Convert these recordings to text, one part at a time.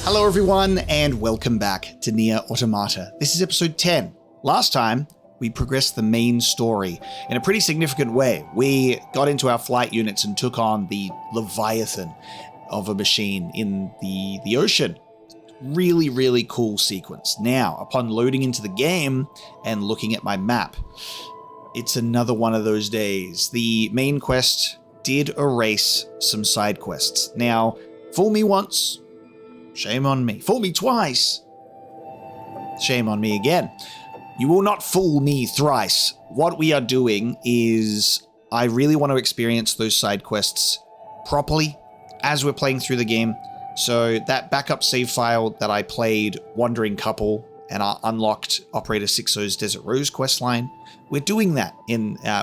Hello everyone and welcome back to NieR Automata. This is episode 10. Last time, we progressed the main story in a pretty significant way. We got into our flight units and took on the Leviathan of a machine in the ocean. Really, really cool sequence. Now, upon loading into the game and looking at my map, it's another one of those days. The main quest did erase some side quests. Now, fool me once, shame on me. Fool me twice, shame on me again. You will not fool me thrice. What we are doing is, I really want to experience those side quests properly as we're playing through the game. So that backup save file that I played Wandering Couple and I unlocked Operator 60's Desert Rose questline, we're doing that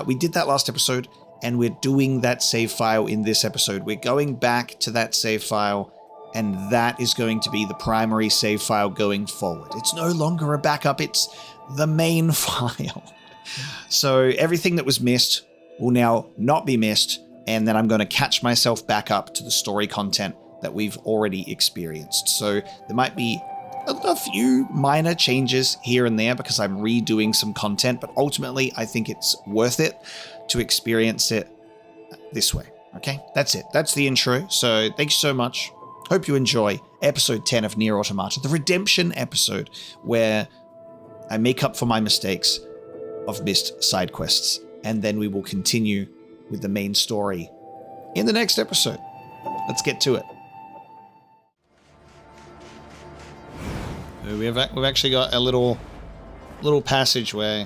we did that last episode, and we're doing that save file in this episode. We're going back to that save file, and that is going to be the primary save file going forward. It's no longer a backup, it's the main file. So everything that was missed will now not be missed, and then I'm going to catch myself back up to the story content that we've already experienced. So there might be a few minor changes here and there because I'm redoing some content, but ultimately I think it's worth it to experience it this way. Okay, that's it. That's the intro. So thanks so much. Hope you enjoy episode 10 of NieR Automata, the redemption episode where I make up for my mistakes of missed side quests, and then we will continue with the main story in the next episode. Let's get to it. We've actually got a little passageway.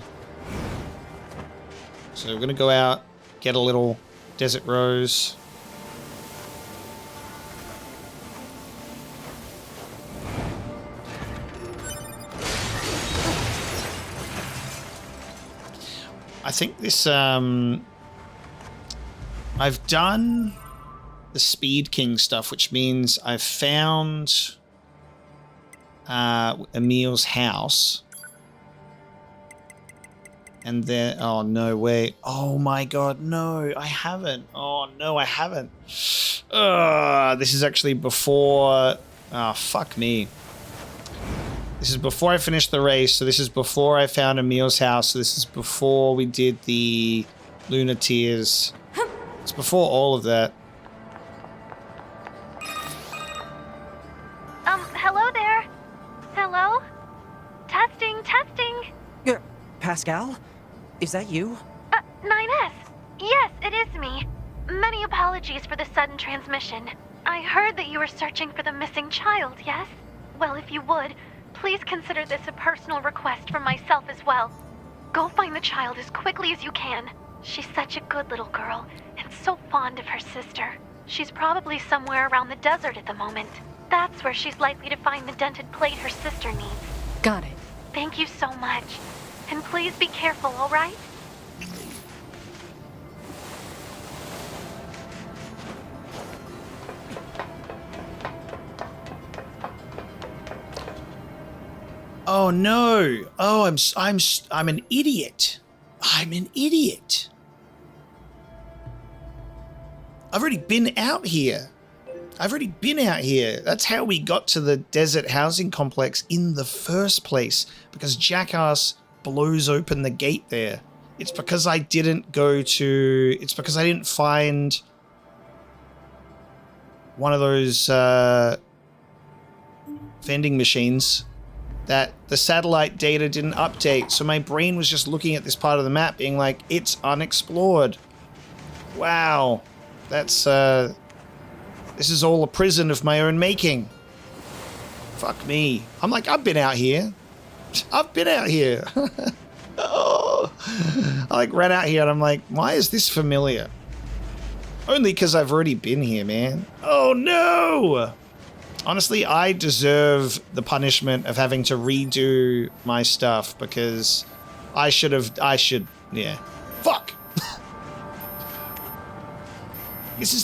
So we're gonna go out, get a little Desert Rose. I think this, I've done the Speed King stuff, which means I've found Emil's house. And then, oh no, wait. Oh my god, no, I haven't. Oh no, I haven't. This is actually before, fuck me. This is before I finished the race, so this is before I found Emil's house, so this is before we did the Lunar Tears. It's before all of that. Hello there. Hello? Testing. Pascal? Is that you? 9S. Yes, it is me. Many apologies for the sudden transmission. I heard that you were searching for the missing child, yes? Well, if you would, please consider this a personal request from myself as well. Go find the child as quickly as you can. She's such a good little girl, and so fond of her sister. She's probably somewhere around the desert at the moment. That's where she's likely to find the dented plate her sister needs. Got it. Thank you so much. And please be careful, all right? Oh no! Oh, I'm an idiot. I'm an idiot. I've already been out here. That's how we got to the desert housing complex in the first place, because Jackass blows open the gate there. It's because I didn't find one of those vending machines that the satellite data didn't update. So my brain was just looking at this part of the map being like, it's unexplored. Wow. That's, this is all a prison of my own making. Fuck me. I'm like, I've been out here. Oh. I like ran out here and I'm like, why is this familiar? Only because I've already been here, man. Oh no! Honestly, I deserve the punishment of having to redo my stuff because yeah. Fuck! This is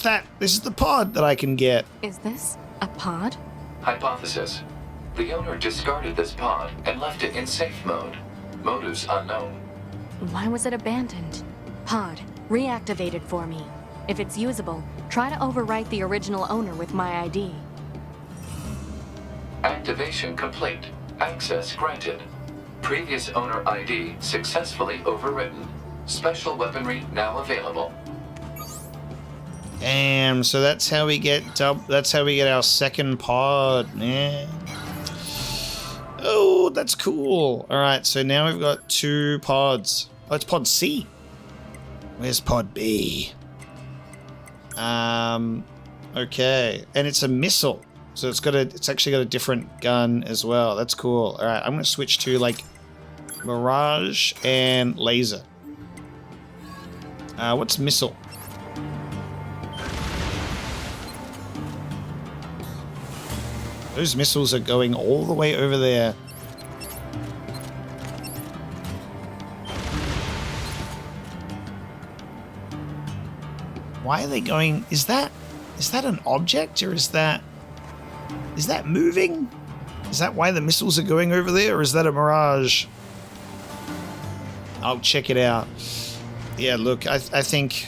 the pod that I can get. Is this a pod? Hypothesis. The owner discarded this pod and left it in safe mode. Motives unknown. Why was it abandoned? Pod, reactivated for me. If it's usable, try to overwrite the original owner with my ID. Activation complete. Access granted. Previous owner ID successfully overwritten. Special weaponry now available. Damn, so that's how we get our second pod, man. Oh, that's cool. All right, so now we've got 2 pods. Oh, it's pod C. Where's pod B? Okay, and it's a missile, so it's actually got a different gun as well. That's cool. All right, I'm gonna switch to like Mirage and laser. What's missile? Those missiles are going all the way over there. Why are they going? Is that an object, or is that moving? Is that why the missiles are going over there, or is that a mirage? I'll check it out. Yeah, look, I think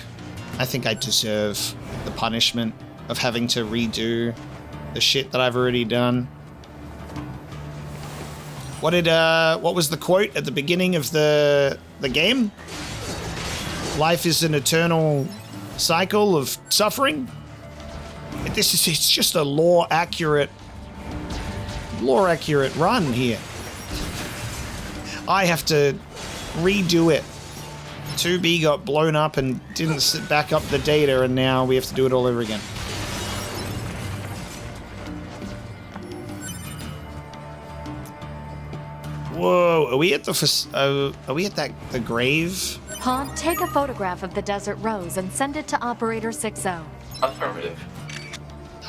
I deserve the punishment of having to redo the shit that I've already done. What was the quote at the beginning of the game? Life is an eternal cycle of suffering. It's just a lore accurate run here. I have to redo it. 2B got blown up and didn't back up the data, and now we have to do it all over again. Whoa, are we at the grave? Pod, take a photograph of the desert rose and send it to Operator 60. Affirmative.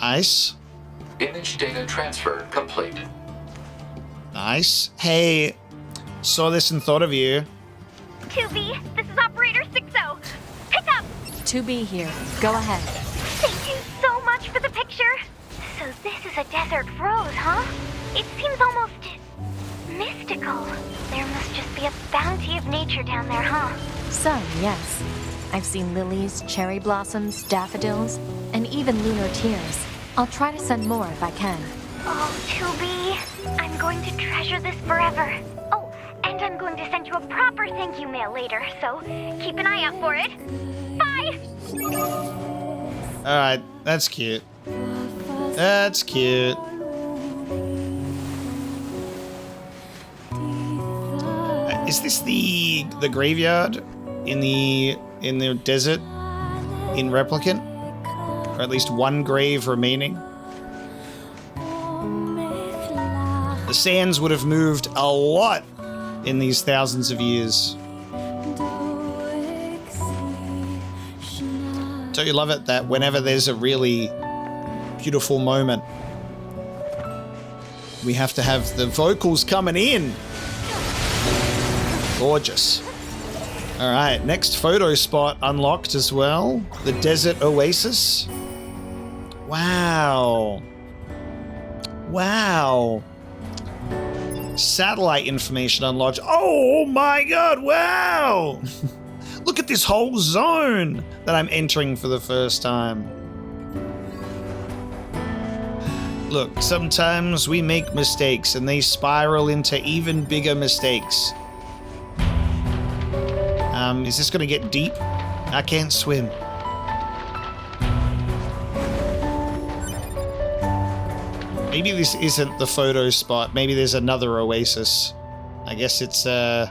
Nice. Image data transfer complete. Nice. Hey, saw this and thought of you. 2B, this is Operator 60. Pick up! 2B here. Go ahead. Thank you so much for the picture. So this is a desert rose, huh? It seems almost mystical. There must just be a bounty of nature down there, huh? Some, yes. I've seen lilies, cherry blossoms, daffodils, and even lunar tears. I'll try to send more if I can. Oh, 2B, I'm going to treasure this forever. Oh, and I'm going to send you a proper thank you mail later, so keep an eye out for it. Bye! Alright, that's cute. That's cute. Is this the graveyard in the desert in Replicant? Or at least one grave remaining? The sands would have moved a lot in these thousands of years. Don't you love it that whenever there's a really beautiful moment, we have to have the vocals coming in? Gorgeous. All right, next photo spot unlocked as well. The Desert Oasis. Wow. Wow. Satellite information unlocked. Oh my god, wow! Look at this whole zone that I'm entering for the first time. Look, sometimes we make mistakes and they spiral into even bigger mistakes. Is this gonna get deep? I can't swim. Maybe this isn't the photo spot. Maybe there's another oasis. I guess it's, there,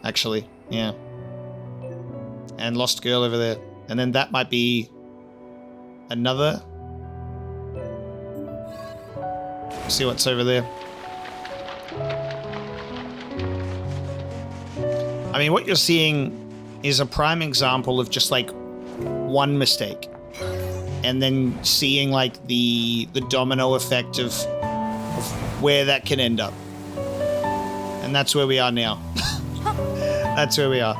actually. Yeah. And Lost Girl over there. And then that might be another. See what's over there. I mean, what you're seeing is a prime example of just like one mistake. And then seeing like the domino effect of where that can end up. And that's where we are now. That's where we are.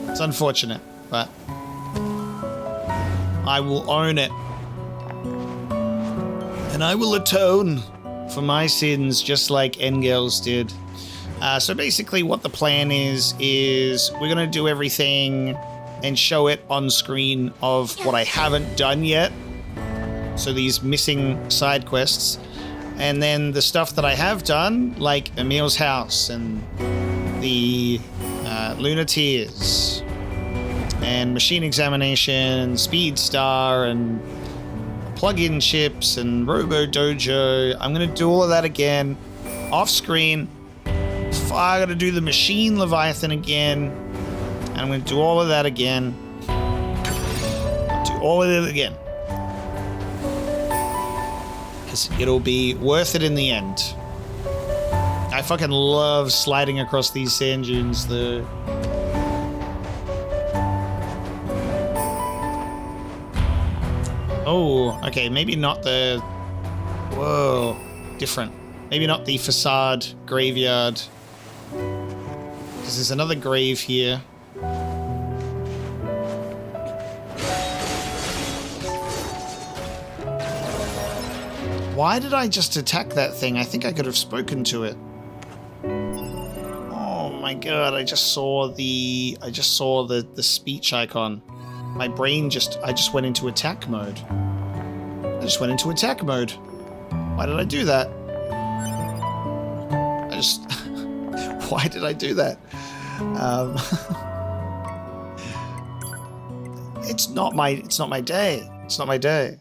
It's unfortunate, but I will own it. And I will atone for my sins just like Engels did. So basically what the plan is we're going to do everything and show it on screen of what I haven't done yet. So these missing side quests. And then the stuff that I have done, like Emil's house and the Lunar Tears and Machine Examination, Speed Star and plug-in chips and Robo Dojo. I'm going to do all of that again off screen. I got to do the Machine Leviathan again. And I'm going to do all of that again. Do all of it again. Because it'll be worth it in the end. I fucking love sliding across these sand dunes. Oh, okay, maybe not the... Whoa, different. Maybe not the facade graveyard. Because there's another grave here. Why did I just attack that thing? I think I could have spoken to it. Oh my god, I just saw the speech icon. My brain I just went into attack mode. Why did I do that? Why did I do that? It's not my day. It's not my day.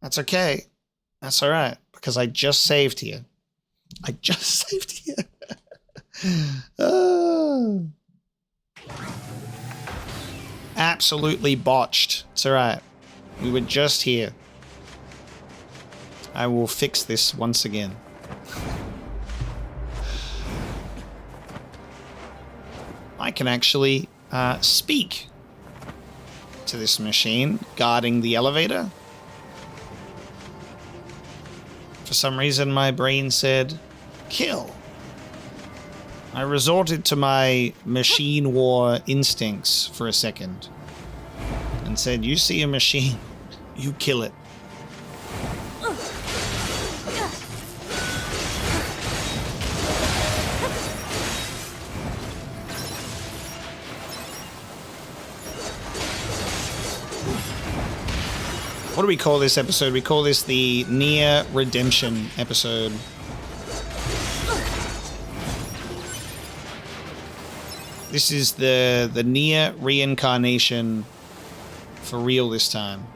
That's okay. That's all right, because I just saved here. Oh. Absolutely botched. It's all right. We were just here. I will fix this once again. I can actually speak to this machine guarding the elevator. For some reason, my brain said, kill. I resorted to my machine war instincts for a second and said, you see a machine, you kill it. What do we call this episode? We call this the NieR Redemption episode. This is the NieR reincarnation for real this time.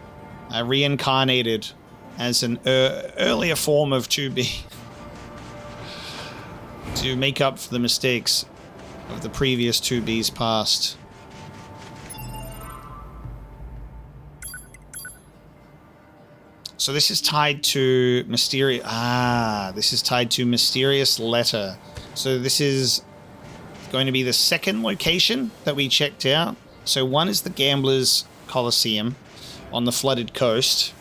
I reincarnated as an earlier form of 2B to make up for the mistakes of the previous 2Bs past. So this is tied to mysterious... this is tied to mysterious letter. So this is going to be the second location that we checked out. So one is the Gamblers Coliseum on the flooded coast.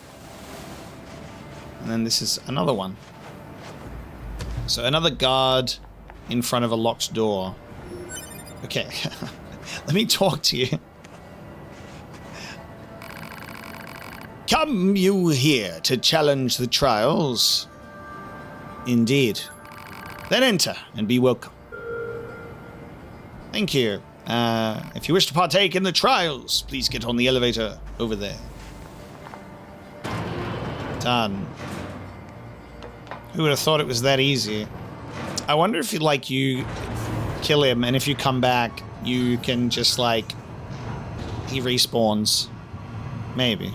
And then this is another one. So another guard in front of a locked door. Okay. Let me talk to you. Come you here to challenge the trials? Indeed. Then enter and be welcome. Thank you. If you wish to partake in the trials, please get on the elevator over there. Done. Who would have thought it was that easy? I wonder if you kill him, and if you come back, you can just he respawns. Maybe.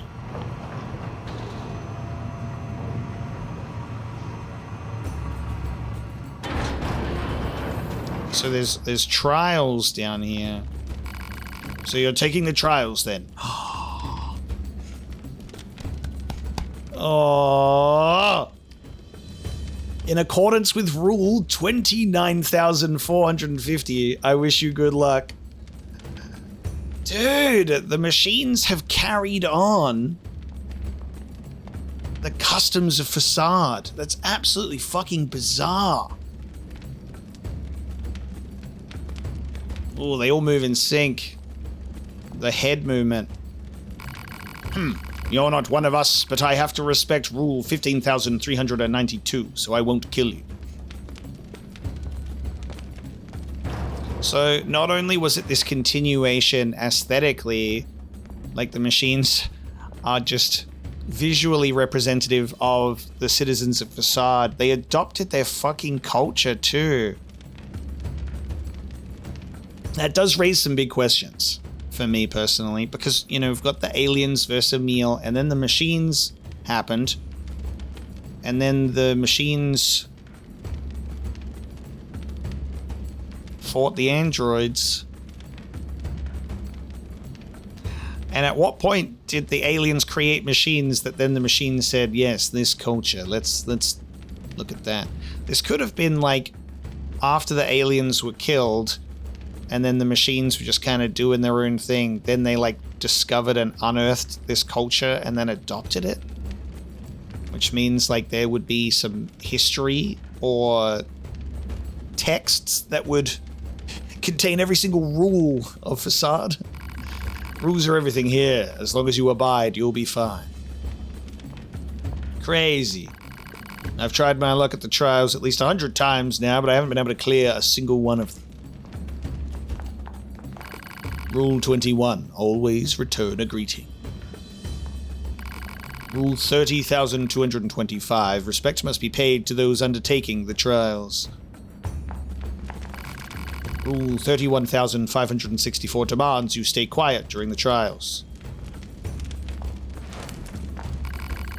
So there's trials down here. So you're taking the trials then. Oh. In accordance with rule 29,450, I wish you good luck. Dude, the machines have carried on the customs of Facade. That's absolutely fucking bizarre. Oh, they all move in sync. The head movement. You're not one of us, but I have to respect rule 15,392, so I won't kill you. So, not only was it this continuation aesthetically, like the machines are just visually representative of the citizens of Facade. They adopted their fucking culture too. That does raise some big questions for me personally, because, you know, we've got the aliens versus Emil, and then the machines happened, and then the machines fought the androids. And at what point did the aliens create machines that then the machines said, yes, this culture, let's look at that. This could have been like after the aliens were killed and then the machines were just kind of doing their own thing. Then they like discovered and unearthed this culture and then adopted it. Which means like there would be some history or texts that would contain every single rule of Facade. Rules are everything here. As long as you abide, you'll be fine. Crazy. I've tried my luck at the trials at least 100 times now, but I haven't been able to clear a single one of them. Rule 21. Always return a greeting. Rule 30,225. Respect must be paid to those undertaking the trials. Rule 31,564 demands you stay quiet during the trials.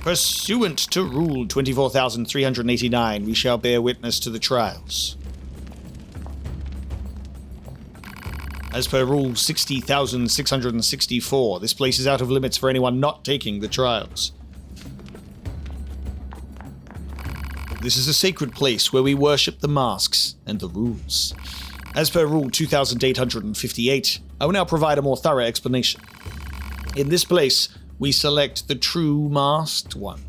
Pursuant to Rule 24,389, we shall bear witness to the trials. As per Rule 60,664, this place is out of limits for anyone not taking the trials. This is a sacred place where we worship the masks and the rules. As per Rule 2858, I will now provide a more thorough explanation. In this place, we select the true Masked One.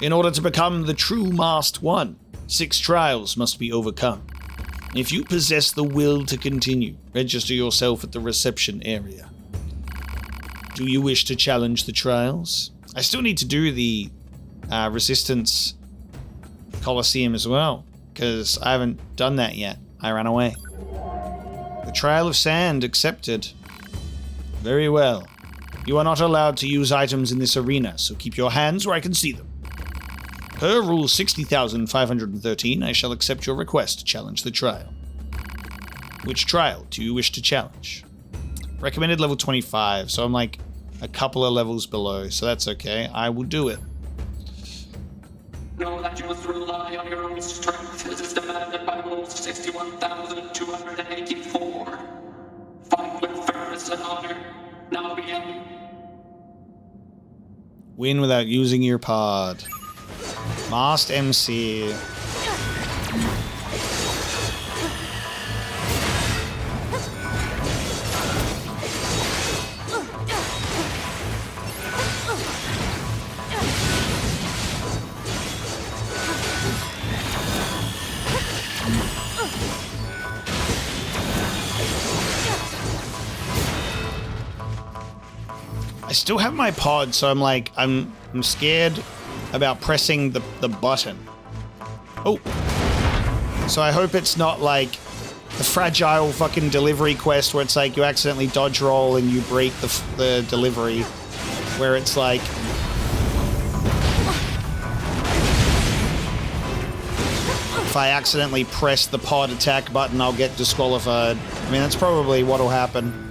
In order to become the true Masked One, 6 trials must be overcome. If you possess the will to continue, register yourself at the reception area. Do you wish to challenge the trials? I still need to do the Resistance Coliseum as well, because I haven't done that yet. I ran away. The Trial of Sand accepted. Very well. You are not allowed to use items in this arena, so keep your hands where I can see them. Per Rule 60,513, I shall accept your request to challenge the trial. Which trial do you wish to challenge? Recommended level 25, so I'm like a couple of levels below, so that's okay. I will do it. Know that you must rely on your own strength as is demanded by Rule 61,284. Fight with firmness and honor. Now begin. Win without using your pod. Masked MC. I still have my pod, so I'm like, I'm scared about pressing the button. Oh. So I hope it's not like the fragile fucking delivery quest where it's like you accidentally dodge roll and you break the delivery. Where it's like... if I accidentally press the pod attack button, I'll get disqualified. I mean, that's probably what'll happen.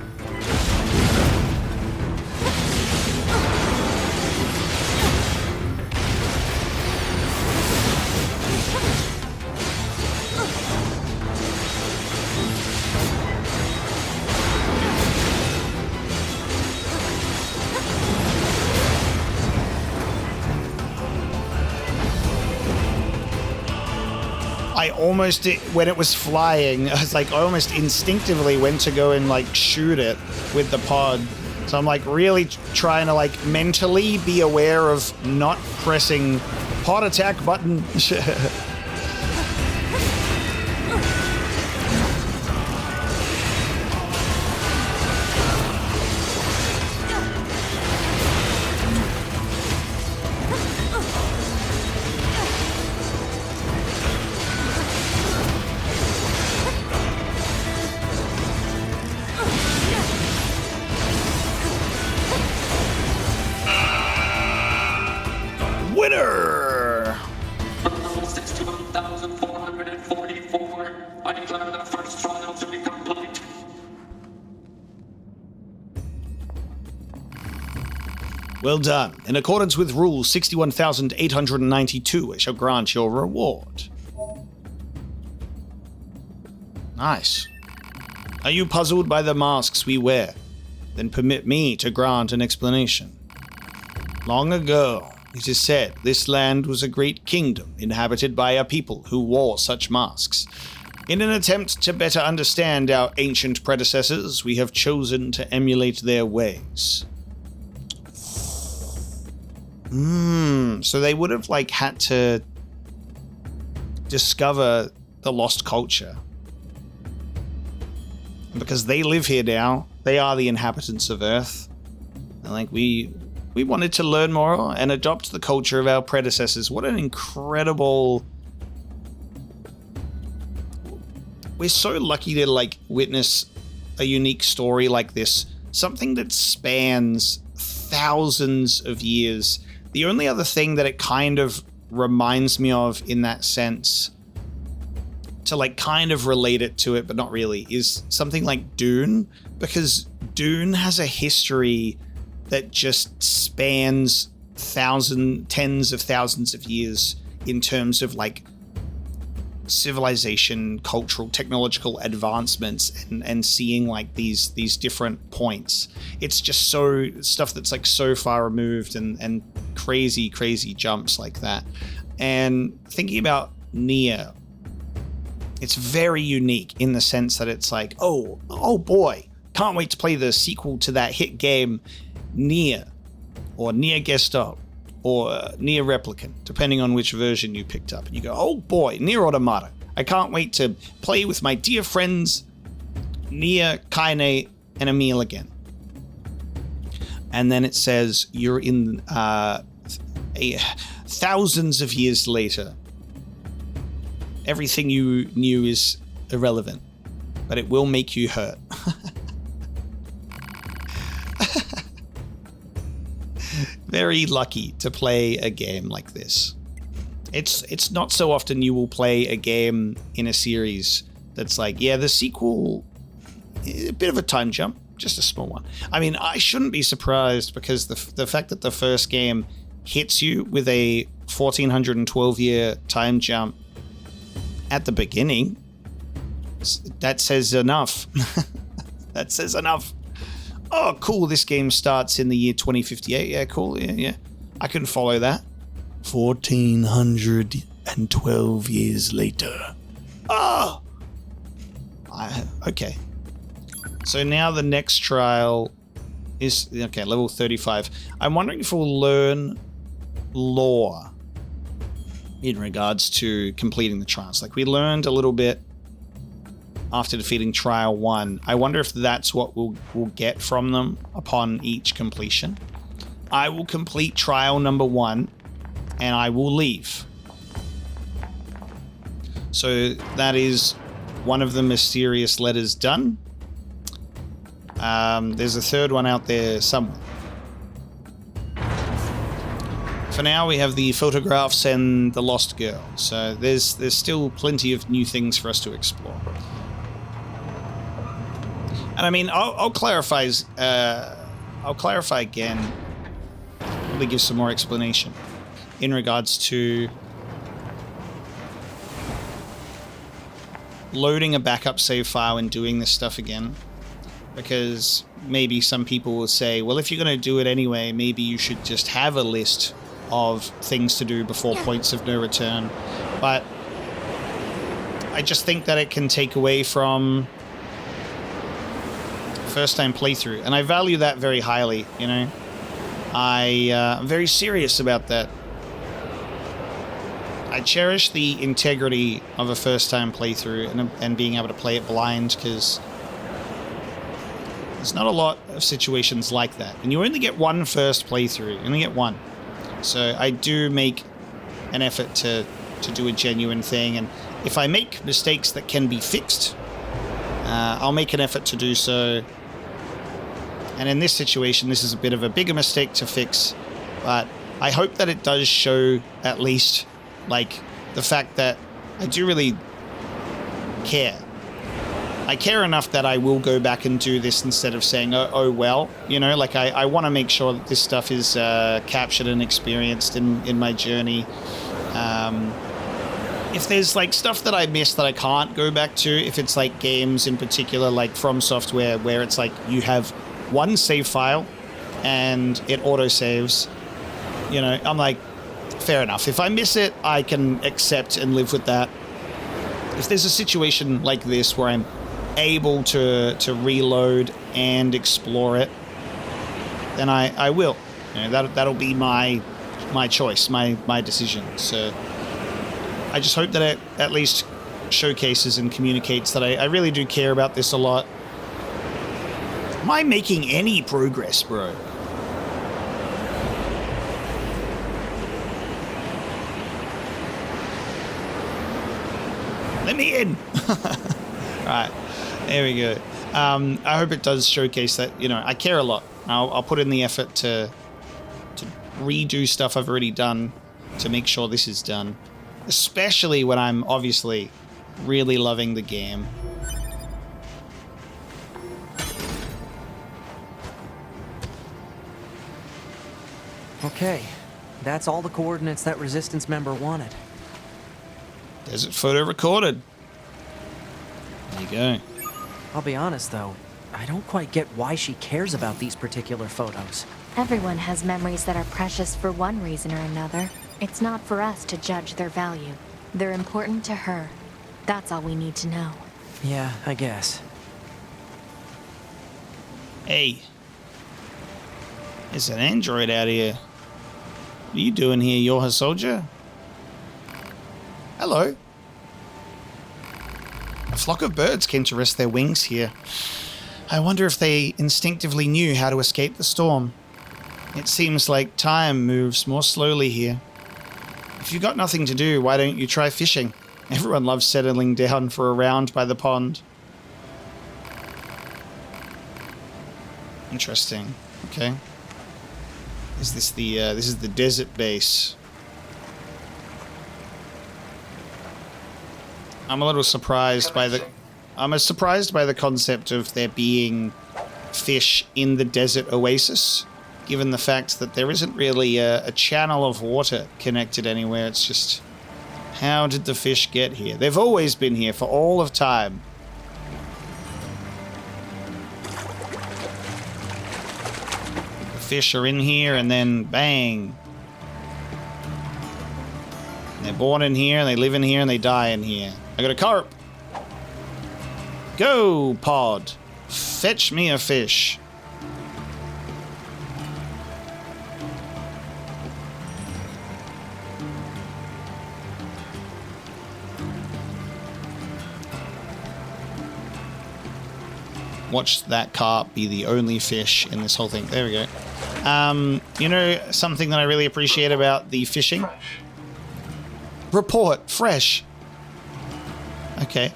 Almost, when it was flying, I was like, I almost instinctively went to go and like shoot it with the pod. So I'm like really trying to like mentally be aware of not pressing pod attack button. Well done. In accordance with Rule 61,892, I shall grant your reward. Nice. Are you puzzled by the masks we wear? Then permit me to grant an explanation. Long ago, it is said this land was a great kingdom inhabited by a people who wore such masks. In an attempt to better understand our ancient predecessors, we have chosen to emulate their ways. So they would have had to discover the lost culture. Because they live here now, they are the inhabitants of Earth. And we wanted to learn more and adopt the culture of our predecessors. What an incredible... We're so lucky to witness a unique story like this. Something that spans thousands of years. The only other thing that it kind of reminds me of in that sense, to kind of relate it to it, but not really, is something like Dune, because Dune has a history that just spans tens of thousands of years in terms of civilization, cultural, technological advancements, and seeing these different points. It's just so stuff that's so far removed and crazy jumps like that. And thinking about NieR, it's very unique in the sense that it's oh boy, can't wait to play the sequel to that hit game NieR, or NieR Gestalt, or NieR Replicant, depending on which version you picked up. And you go, oh boy, NieR Automata. I can't wait to play with my dear friends NieR, Kaine, and Emil again. And then it says you're in thousands of years later. Everything you knew is irrelevant, but it will make you hurt. Very lucky to play a game like this. It's not so often you will play a game in a series that's the sequel, a bit of a time jump, just a small one. I mean, I shouldn't be surprised, because the fact that the first game hits you with a 1412-year time jump at the beginning, that says enough. That says enough. Oh, cool, this game starts in the year 2058. Yeah, cool, yeah. I can follow that. 1412 years later. Oh! Okay. So now the next trial is, level 35. I'm wondering if we'll learn lore in regards to completing the trials. We learned a little bit after defeating Trial 1. I wonder if that's what we'll get from them upon each completion. I will complete Trial number 1, and I will leave. So that is one of the mysterious letters done. There's a third one out there somewhere. For now, we have the photographs and the lost girl. So there's still plenty of new things for us to explore. And I mean, I'll clarify again. Probably give some more explanation in regards to loading a backup save file and doing this stuff again. Because maybe some people will say, well, if you're going to do it anyway, maybe you should just have a list of things to do before points of no return. But I just think that it can take away from first-time playthrough, and I value that very highly, I'm very serious about that. I cherish the integrity of a first-time playthrough and being able to play it blind, because there's not a lot of situations like that. And you only get one first playthrough. You only get one. So I do make an effort to do a genuine thing. And if I make mistakes that can be fixed, I'll make an effort to do so. And in this situation, this is a bit of a bigger mistake to fix. But I hope that it does show at least, the fact that I do really care I care enough that I will go back and do this instead of saying, oh well, you know, like I want to make sure that this stuff is captured and experienced in my journey. If there's like stuff that I missed that I can't go back to, if it's like games in particular, like From Software, where it's like you have one save file and it auto-saves, you know, I'm like, fair enough. If I miss it, I can accept and live with that. If there's a situation like this where I'm able to reload and explore it, then I will. You know, that'll be my choice, my decision. So I just hope that it at least showcases and communicates that I really do care about this a lot. Am I making any progress, bro? Let me in. Right, there we go. I hope it does showcase that, you know, I care a lot. I'll put in the effort to redo stuff I've already done to make sure this is done, especially when I'm obviously really loving the game. Okay, that's all the coordinates that Resistance member wanted. Desert photo recorded. There you go. I'll be honest though, I don't quite get why she cares about these particular photos. Everyone has memories that are precious for one reason or another. It's not for us to judge their value. They're important to her. That's all we need to know. Yeah, I guess. Hey. There's an android out here. What are you doing here? You're a soldier? Hello. A flock of birds came to rest their wings here. I wonder if they instinctively knew how to escape the storm. It seems like time moves more slowly here. If you've got nothing to do, why don't you try fishing? Everyone loves settling down for a round by the pond. Interesting. Okay. Is this the this is the desert base? I'm a little surprised by the concept of there being fish in the desert oasis, given the fact that there isn't really a channel of water connected anywhere. It's just, how did the fish get here? They've always been here for all of time. The fish are in here and then bang. And they're born in here and they live in here and they die in here. I got a carp. Go, pod. Fetch me a fish. Watch that carp be the only fish in this whole thing. There we go. You know, something that I really appreciate about the fishing? Fresh. Report. Fresh. Okay.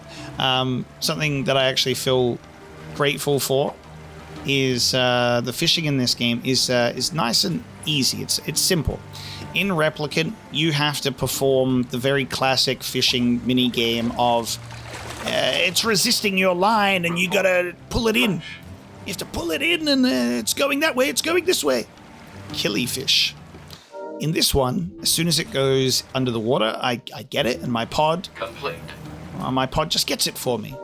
Something that I actually feel grateful for is the fishing in this game is nice and easy. It's simple. In Replicant, you have to perform the very classic fishing mini game of it's resisting your line and you gotta pull it in. You have to pull it in and it's going that way, it's going this way. Killifish. In this one, as soon as it goes under the water, I get it, and my pod just gets it for me.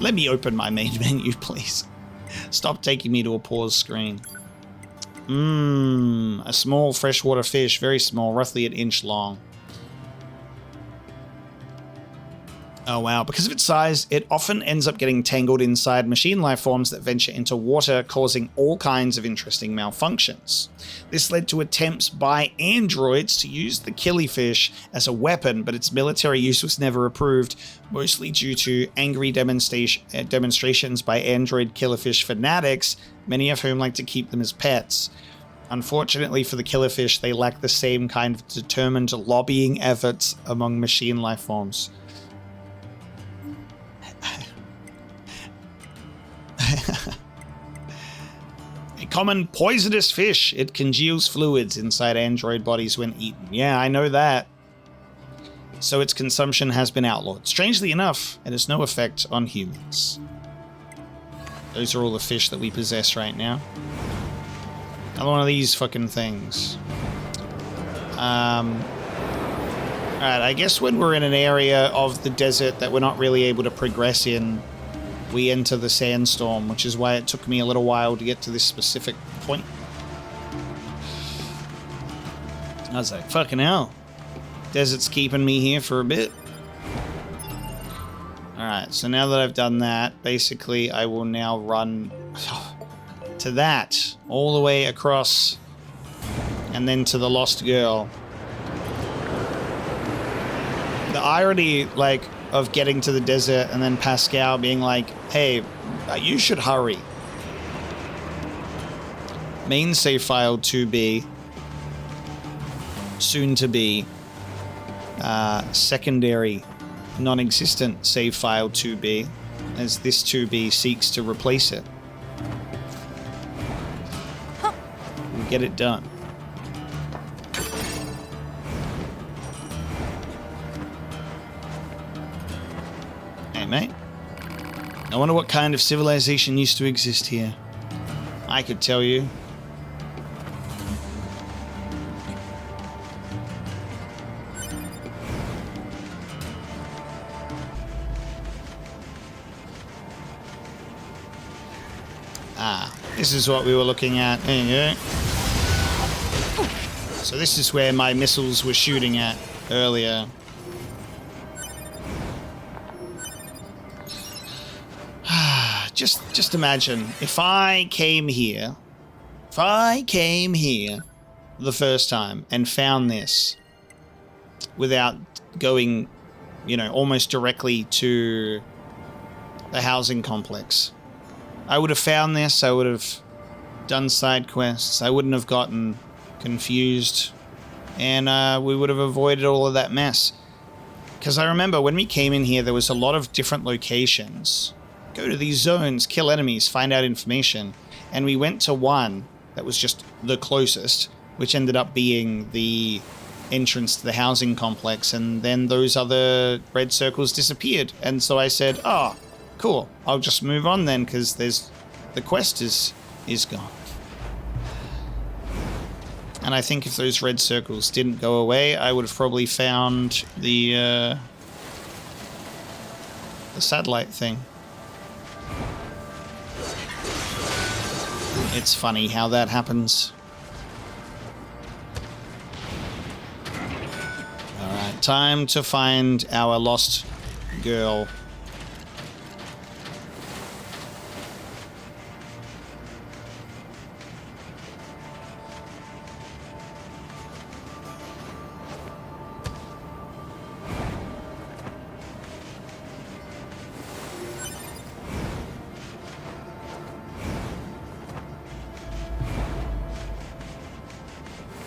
Let me open my main menu, please. Stop taking me to a pause screen. A small freshwater fish, very small, roughly an inch long. Oh wow, because of its size, it often ends up getting tangled inside machine life forms that venture into water, causing all kinds of interesting malfunctions. This led to attempts by androids to use the killifish as a weapon, but its military use was never approved, mostly due to angry demonstrations by android killifish fanatics, many of whom like to keep them as pets. Unfortunately for the killifish, they lack the same kind of determined lobbying efforts among machine life forms. A common poisonous fish. It congeals fluids inside android bodies when eaten. Yeah, I know that. so its consumption has been outlawed. Strangely enough, it has no effect on humans. Those are all the fish that we possess right now. Another one of these fucking things. Alright, I guess when we're in an area of the desert that we're not really able to progress in, we enter the sandstorm, which is why it took me a little while to get to this specific point. I was like, fucking hell. Desert's keeping me here for a bit. Alright, so now that I've done that, basically I will now run to that, all the way across, and then to the Lost Girl. The irony, like, of getting to the desert and then Pascal being like, hey, you should hurry. Main save file 2B. Soon to be secondary non-existent save file 2B, as this 2B seeks to replace it. We'll get it done. Hey, mate. I wonder what kind of civilization used to exist here. I could tell you. This is what we were looking at. There you go. So this is where my missiles were shooting at earlier. Just imagine if I came here the first time and found this without going, you know, almost directly to the housing complex. I would have found this, I would have done side quests, I wouldn't have gotten confused, and we would have avoided all of that mess. Because I remember when we came in here, there was a lot of different locations. Go to these zones, kill enemies, find out information. And we went to one that was just the closest, which ended up being the entrance to the housing complex, and then those other red circles disappeared. And so I said, oh, cool, I'll just move on then, because the quest is gone. And I think if those red circles didn't go away, I would have probably found the satellite thing. It's funny how that happens. Alright, time to find our lost girl.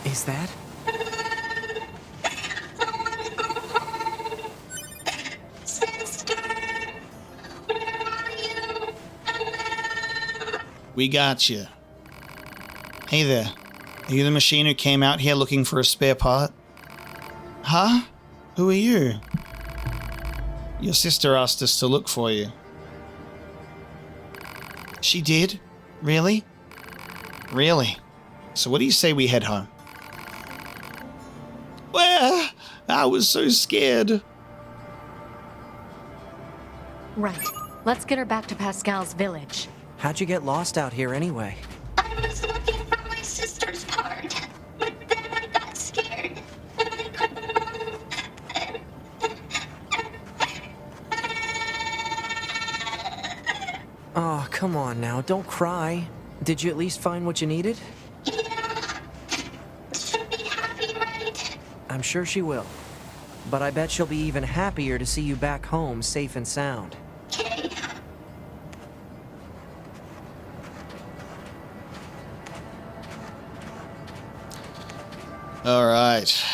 Is that? Sister, where are you? We got you. Hey there. Are you the machine who came out here looking for a spare part? Huh? Who are you? Your sister asked us to look for you. She did? Really? Really? So what do you say we head home? Where? I was so scared. Right. Let's get her back to Pascal's village. How'd you get lost out here anyway? I was looking for my sister's part, but then I got scared. And I couldn't move. Oh, come on now, don't cry. Did you at least find what you needed? Yeah. She'll be happy, right? I'm sure she will. But I bet she'll be even happier to see you back home safe and sound. Okay. All right.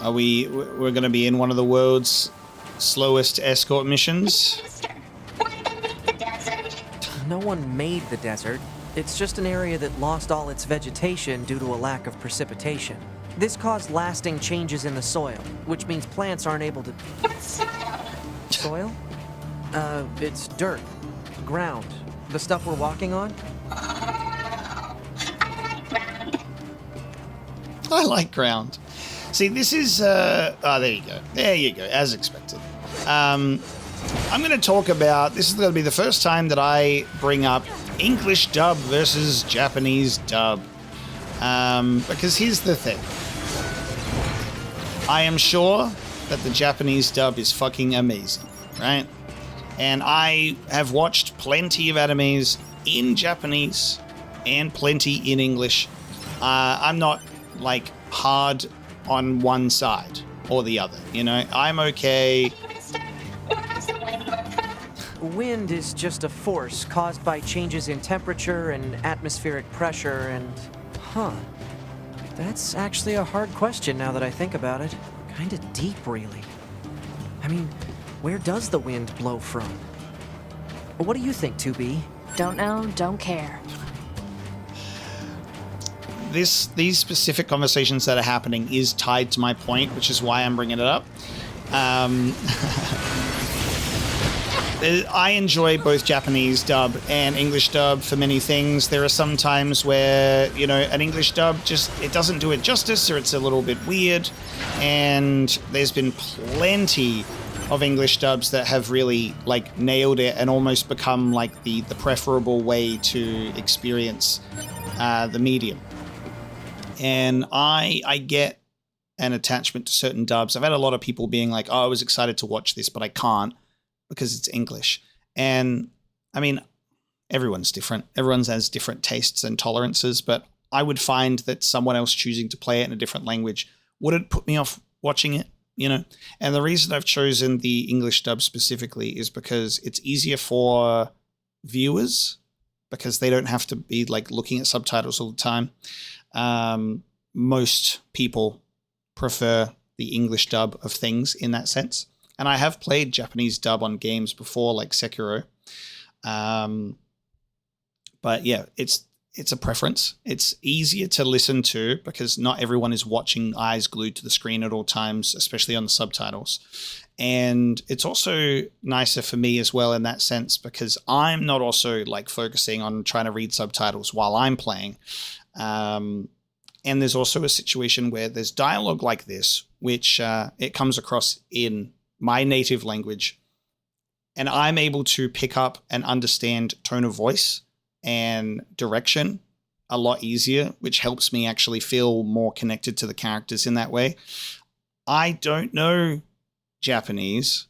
We're going to be in one of the world's slowest escort missions? Sister, why did you make the desert? No one made the desert. It's just an area that lost all its vegetation due to a lack of precipitation. This caused lasting changes in the soil, which means plants aren't able to... Soil? It's dirt. Ground. The stuff we're walking on? I like ground. See, this is, oh, there you go. There you go, as expected. I'm going to talk about, this is going to be the first time that I bring up English dub versus Japanese dub. Because here's the thing. I am sure that the Japanese dub is fucking amazing, right? And I have watched plenty of animes in Japanese and plenty in English. I'm not, like, hard on one side or the other, you know? I'm okay. Wind is just a force caused by changes in temperature and atmospheric pressure and... Huh. That's actually a hard question now that I think about it. Kinda deep, really. I mean, where does the wind blow from? What do you think, 2B? Don't know, don't care. These specific conversations that are happening is tied to my point, which is why I'm bringing it up. I enjoy both Japanese dub and English dub for many things. There are some times where, you know, an English dub just, it doesn't do it justice, or it's a little bit weird. And there's been plenty of English dubs that have really, like, nailed it and almost become, like, the preferable way to experience the medium. And I get an attachment to certain dubs. I've had a lot of people being like, oh, I was excited to watch this, but I can't because it's English. And I mean, everyone's different. Everyone has different tastes and tolerances, but I would find that someone else choosing to play it in a different language wouldn't put me off watching it, you know? And the reason I've chosen the English dub specifically is because it's easier for viewers because they don't have to be, like, looking at subtitles all the time. Most people prefer the English dub of things in that sense. And I have played Japanese dub on games before, like Sekiro. But yeah, it's a preference. It's easier to listen to because not everyone is watching eyes glued to the screen at all times, especially on the subtitles. And it's also nicer for me as well in that sense because I'm not also, like, focusing on trying to read subtitles while I'm playing. And there's also a situation where there's dialogue like this, which it comes across in my native language, and I'm able to pick up and understand tone of voice and direction a lot easier, which helps me actually feel more connected to the characters in that way. I don't know Japanese,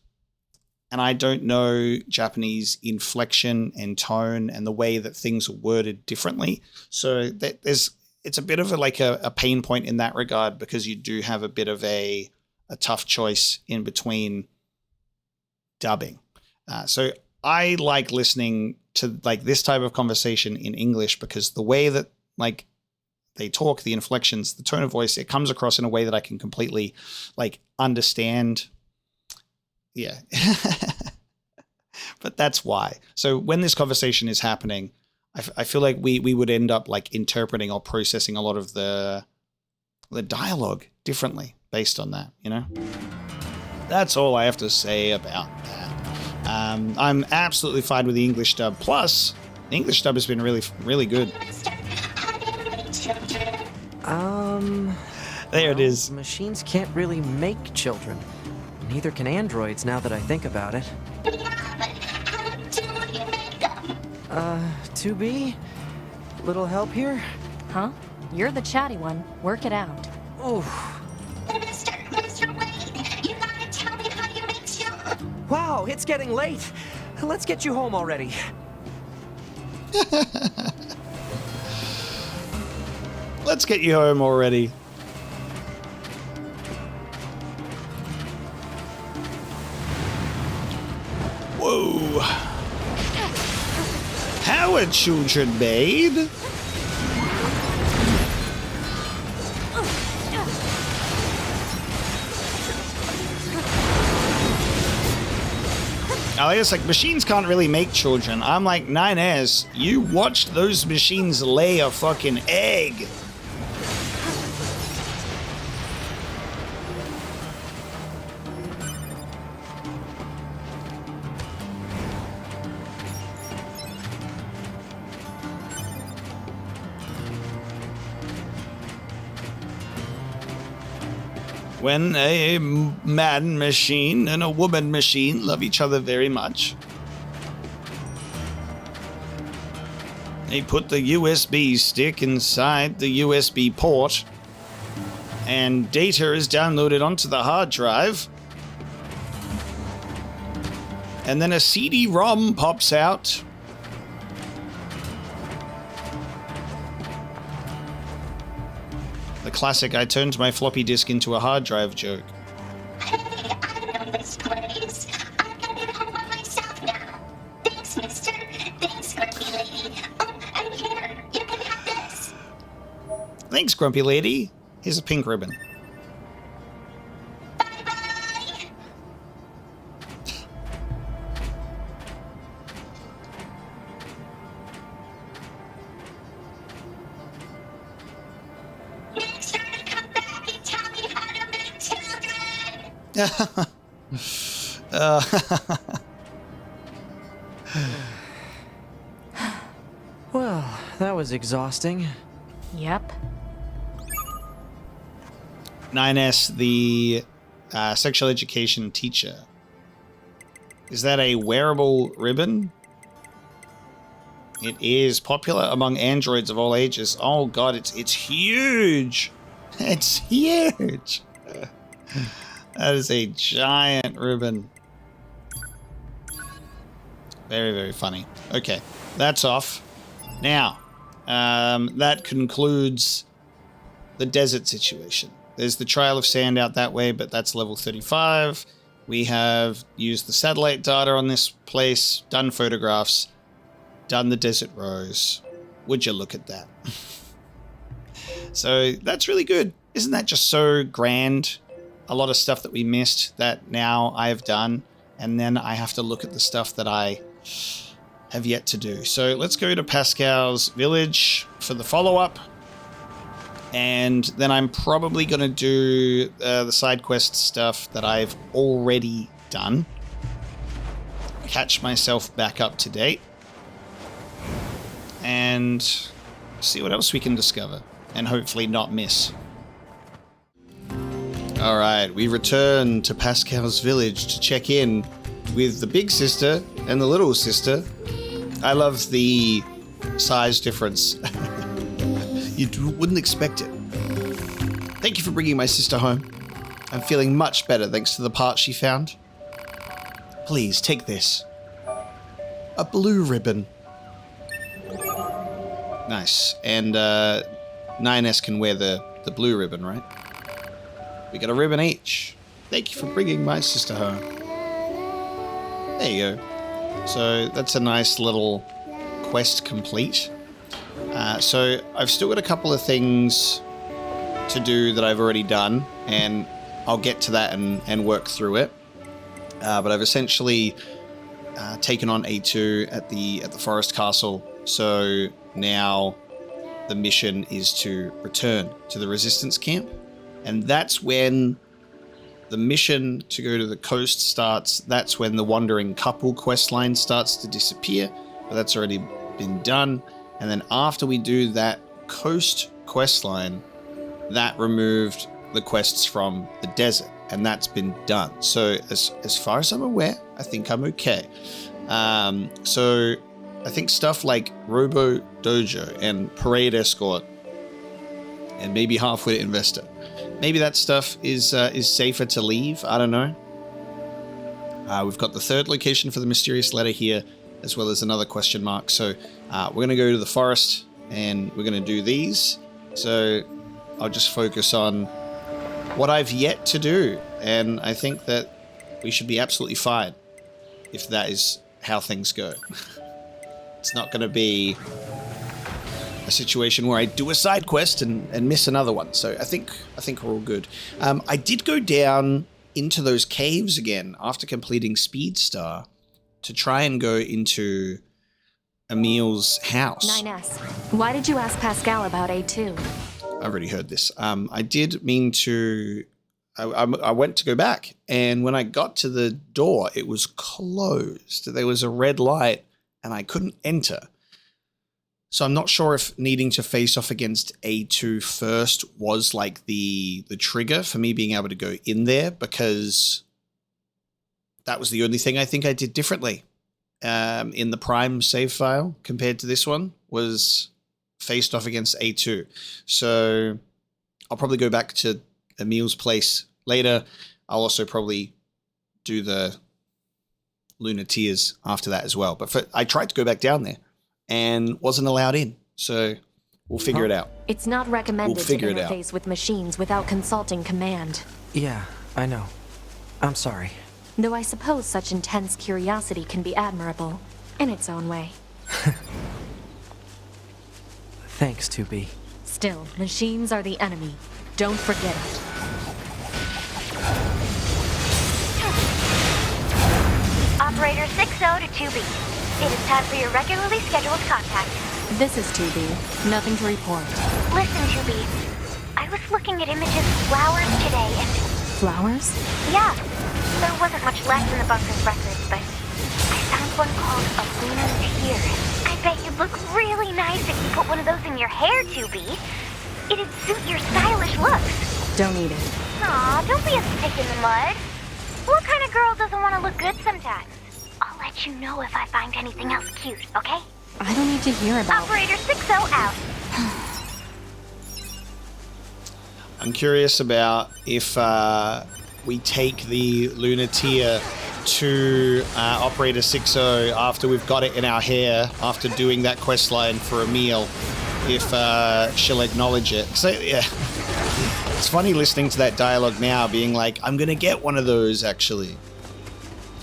and I don't know Japanese inflection and tone and the way that things are worded differently. So it's a bit of a pain point in that regard because you do have a bit of a tough choice in between dubbing. So I like listening to, like, this type of conversation in English because the way that, like, they talk, the inflections, the tone of voice, it comes across in a way that I can completely, like, understand. Yeah. But that's why. So when this conversation is happening, I feel like we would end up, like, interpreting or processing a lot of the dialogue differently based on that, you know? That's all I have to say about that. I'm absolutely fine with the English dub. Plus, the English dub has been really, really good. There it is. Machines can't really make children. Neither can androids, now that I think about it. 2B? Little help here? Huh? You're the chatty one. Work it out. Oof. Mr. Wayne, you gotta tell me how you make children. Wow, it's getting late. Let's get you home already. Let's get you home already. Whoa. How are children made? I guess, like, machines can't really make children. I'm like, 9S, you watched those machines lay a fucking egg. when a man machine and a woman machine love each other very much. They put the USB stick inside the USB port, and data is downloaded onto the hard drive. And then a CD-ROM pops out. The classic I turned my floppy disk into a hard drive joke. Hey, I know this place. I'm gonna get home by myself now. Thanks, mister. Thanks, grumpy lady. Oh, and here, you can have this. Thanks, grumpy lady. Here's a pink ribbon. Bye-bye. Make sure to come back and tell me how to make children. Well, that was exhausting. Yep. 9S, the sexual education teacher. Is that a wearable ribbon? It is popular among androids of all ages. Oh god, it's huge. It's huge. That is a giant ribbon. Very, very funny. Okay, that's off. Now, that concludes the desert situation. There's the trail of sand out that way, but that's level 35. We have used the satellite data on this place, done photographs, done the desert rose. Would you look at that? So that's really good. Isn't that just so grand? A lot of stuff that we missed that now I've done, and then I have to look at the stuff that I have yet to do. So let's go to Pascal's village for the follow-up. And then I'm probably going to do the side quest stuff that I've already done. Catch myself back up to date. And see what else we can discover. And hopefully not miss. Alright, we return to Pascal's village to check in with the big sister and the little sister. I love the size difference. You wouldn't expect it. Thank you for bringing my sister home. I'm feeling much better thanks to the part she found. Please, take this. A blue ribbon. Nice. And 9S can wear the blue ribbon, right? We got a ribbon each. Thank you for bringing my sister home. There you go. So that's a nice little quest complete. So I've still got a couple of things to do that I've already done, and I'll get to that and work through it. But I've essentially taken on A2 at the forest castle. So now the mission is to return to the resistance camp, and that's when the mission to go to the coast starts. That's when the wandering couple quest line starts to disappear, but that's already been done. And then after we do that coast quest line, that removed the quests from the desert, and that's been done. So as far as I'm aware, I think I'm okay. So I think stuff like Robo Dojo and Parade Escort and maybe Halfwit Investor, maybe that stuff is safer to leave. I don't know. We've got the third location for the mysterious letter here, as well as another question mark. So we're going to go to the forest and we're going to do these. So I'll just focus on what I've yet to do. And I think that we should be absolutely fine if that is how things go. It's not going to be a situation where I do a side quest and miss another one. So I think we're all good. I did go down into those caves again after completing Speedstar to try and go into Emil's house. 9S, why did you ask Pascal about A2? I've already heard this. I did mean to... I went to go back, and when I got to the door, it was closed. There was a red light, and I couldn't enter. So I'm not sure if needing to face off against A2 first was like the trigger for me being able to go in there, because that was the only thing I think I did differently in the Prime save file compared to this one, was faced off against A2. So I'll probably go back to Emil's place later. I'll also probably do the Lunar Tears after that as well. But I tried to go back down there and wasn't allowed in. So we'll figure it out. It's not recommended We'll to figure it out. interface with machines without consulting command. Yeah, I know. I'm sorry. Though I suppose such intense curiosity can be admirable, in its own way. Thanks, 2B. Still, machines are the enemy. Don't forget it. Operator 60 to 2B. It is time for your regularly scheduled contact. This is 2B. Nothing to report. Listen, 2B. I was looking at images of flowers today and... Flowers? Yeah. There wasn't much left in the bunker's records, but I found one called a lunar tear. I bet you'd look really nice if you put one of those in your hair, 2B. It'd suit your stylish looks. Don't eat it. Aw, don't be a stick in the mud. What kind of girl doesn't want to look good sometimes? I'll let you know if I find anything else cute, okay? I don't need to hear about... Operator 60 out. I'm curious about if we take the Lunar Tear to Operator 60 after we've got it in our hair, after doing that quest line for Emil, if she'll acknowledge it. So, yeah. It's funny listening to that dialogue now, being like, I'm gonna get one of those, actually.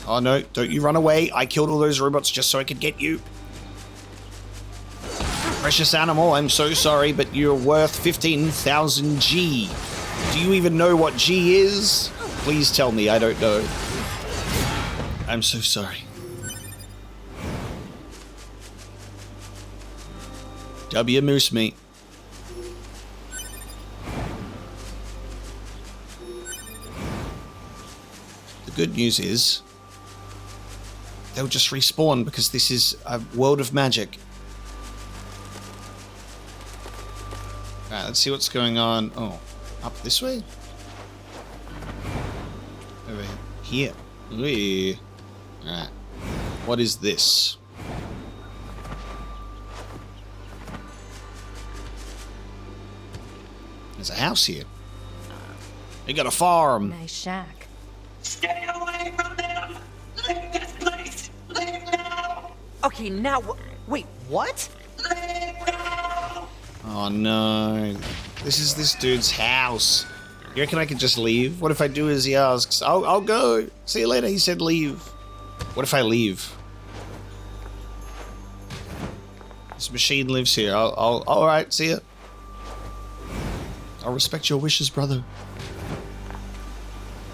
Oh no, don't you run away. I killed all those robots just so I could get you. Precious animal, I'm so sorry, but you're worth 15,000 G. Do you even know what G is? Please tell me, I don't know. I'm so sorry. W moose meat. The good news is they'll just respawn because this is a world of magic. Alright, let's see what's going on. Oh, up this way? Over here. Alright. What is this? There's a house here. They got a farm. Nice shack. Stay away from them! Leave this place! Leave now! Okay, now wait, what? Leave now! Oh no. This is this dude's house. You reckon I could just leave? What if I do as he asks? I'll go. See you later. He said leave. What if I leave? This machine lives here. Alright, see ya. I'll respect your wishes, brother.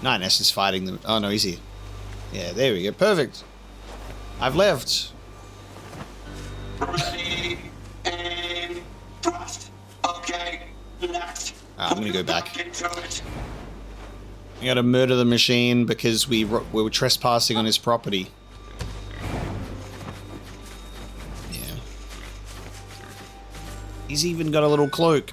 9S is fighting them. Oh no, he's here. Yeah, there we go. Perfect. I've left. Ready, aim, thrust. Okay, next. I'm gonna go back. Get to it. We gotta murder the machine because we were trespassing on his property. Yeah. He's even got a little cloak.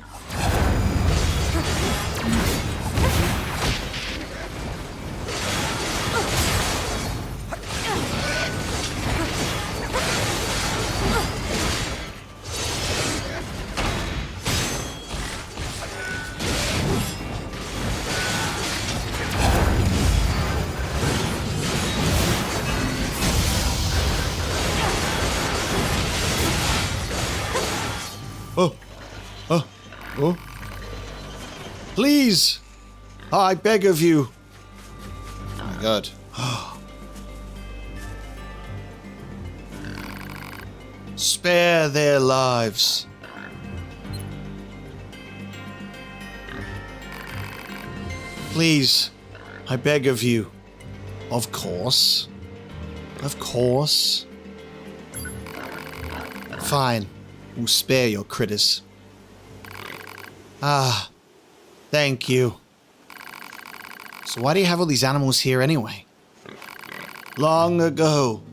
Oh. Please! I beg of you. Oh my god. Spare their lives. Please, I beg of you. Of course. Of course. Fine. We'll spare your critters. Ah, thank you. So why do you have all these animals here anyway? Long ago,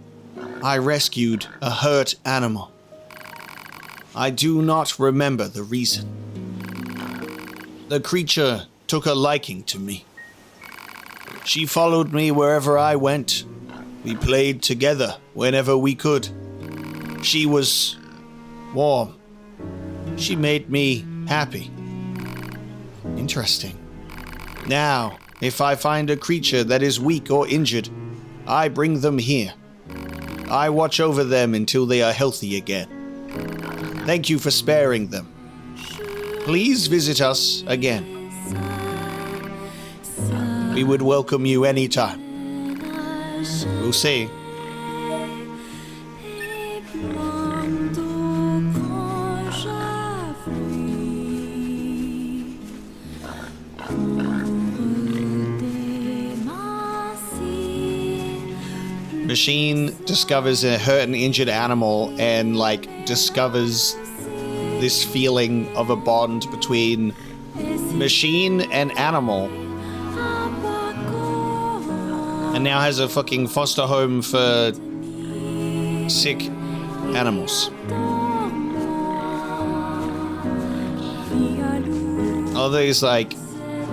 I rescued a hurt animal. I do not remember the reason. The creature took a liking to me. She followed me wherever I went. We played together whenever we could. She was warm. She made me happy. Interesting. Now, if I find a creature that is weak or injured, I bring them here. I watch over them until they are healthy again. Thank you for sparing them. Please visit us again. We would welcome you anytime. We'll see. Machine discovers a hurt and injured animal and discovers this feeling of a bond between machine and animal, and now has a fucking foster home for sick animals. Others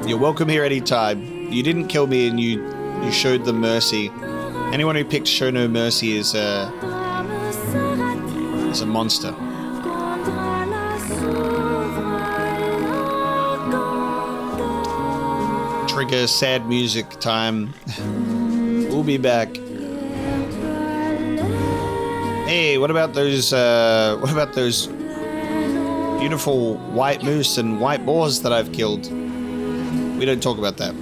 you're welcome here anytime. You didn't kill me and you showed them mercy. Anyone who picked show no mercy is a monster. Trigger sad music time. We'll be back. Hey, what about those beautiful white moose and white boars that I've killed? We don't talk about that.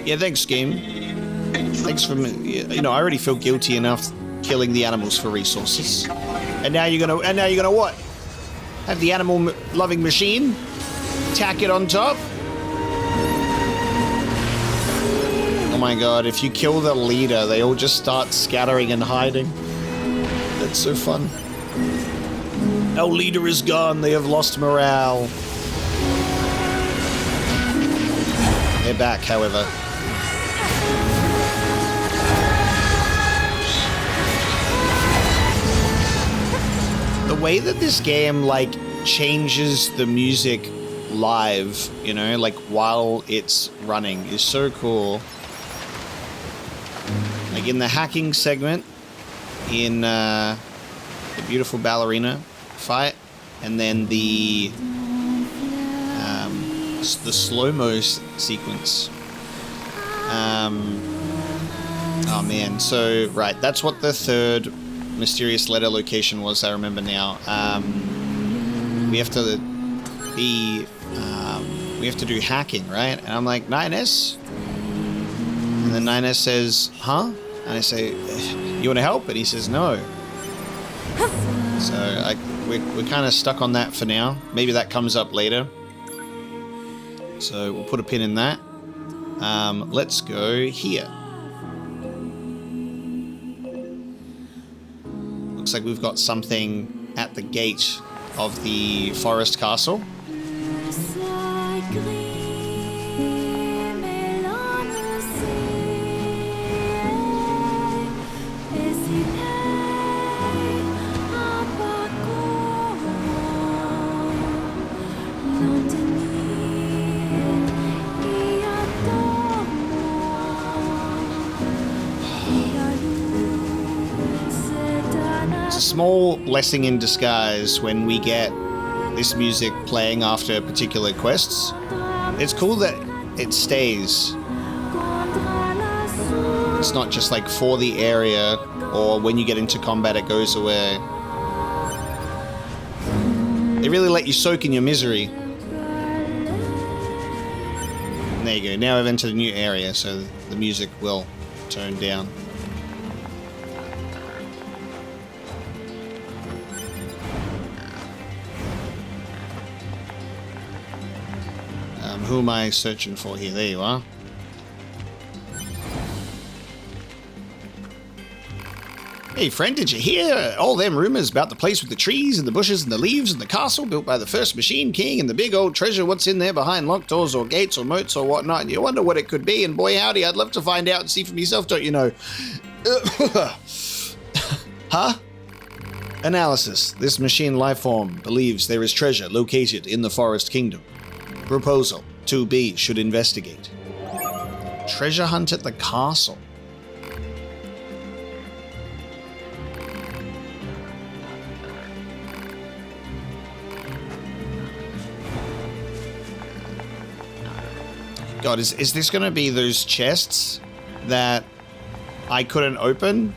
Yeah, thanks, game. Thanks for, I already feel guilty enough killing the animals for resources. And now you're gonna what? Have the animal-loving machine tack it on top? Oh my god, if you kill the leader, they all just start scattering and hiding. That's so fun. Our leader is gone, they have lost morale. They're back, however. The way that this game, changes the music live, while it's running is so cool. In the hacking segment, in the beautiful ballerina fight, and then the slow-mo sequence. Oh man, so, right, that's what the third mysterious letter location was, I remember now. We have to do hacking, right? And I'm like, 9S? And then 9S says, huh? And I say, you want to help? And he says, no. So we're kind of stuck on that for now. Maybe that comes up later. So we'll put a pin in that. Let's go here. Looks like we've got something at the gate of the forest castle. Small blessing in disguise when we get this music playing after particular quests. It's cool that it stays. It's not just for the area, or when you get into combat it goes away. They really let you soak in your misery. And there you go, now I've entered a new area, so the music will tone down. Who am I searching for here? There you are. Hey friend, did you hear all them rumors about the place with the trees and the bushes and the leaves and the castle built by the first Machine King and the big old treasure what's in there behind locked doors or gates or moats or whatnot? And you wonder what it could be, and boy howdy, I'd love to find out and see for myself, don't you know? Huh? Analysis. This machine lifeform believes there is treasure located in the Forest Kingdom. Proposal. 2B should investigate. Treasure hunt at the castle. God, is this going to be those chests that I couldn't open?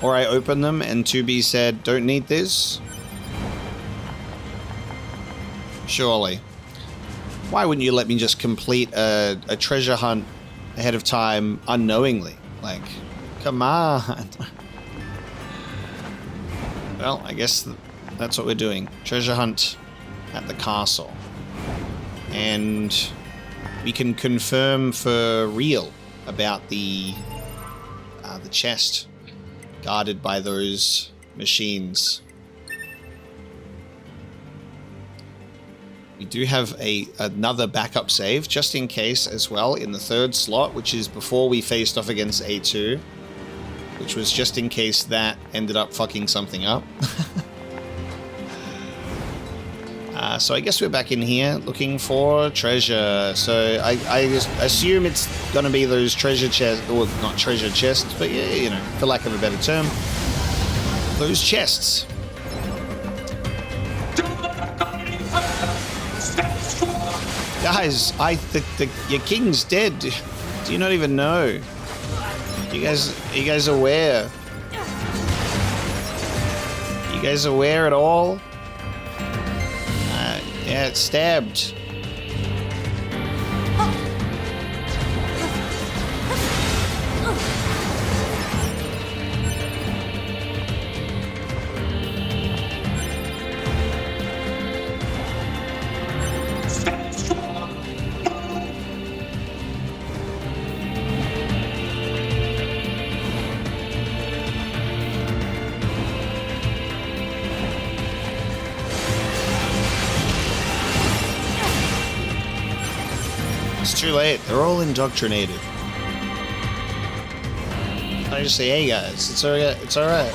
Or I opened them and 2B said, don't need this? Surely. Why wouldn't you let me just complete a treasure hunt ahead of time unknowingly? Like, come on. Well, I guess that's what we're doing. Treasure hunt at the castle. And we can confirm for real about the chest guarded by those machines. We do have another backup save just in case as well in the third slot, which is before we faced off against A2, which was just in case that ended up fucking something up. So I guess we're back in here looking for treasure. So I just assume it's going to be those treasure chests, or not treasure chests, but yeah, you know, for lack of a better term, those chests. Guys, your king's dead. Do you not even know? Are you guys aware? You guys aware at all? Yeah, it's stabbed. Too late. They're all indoctrinated. I just say, hey guys, it's alright. It's alright.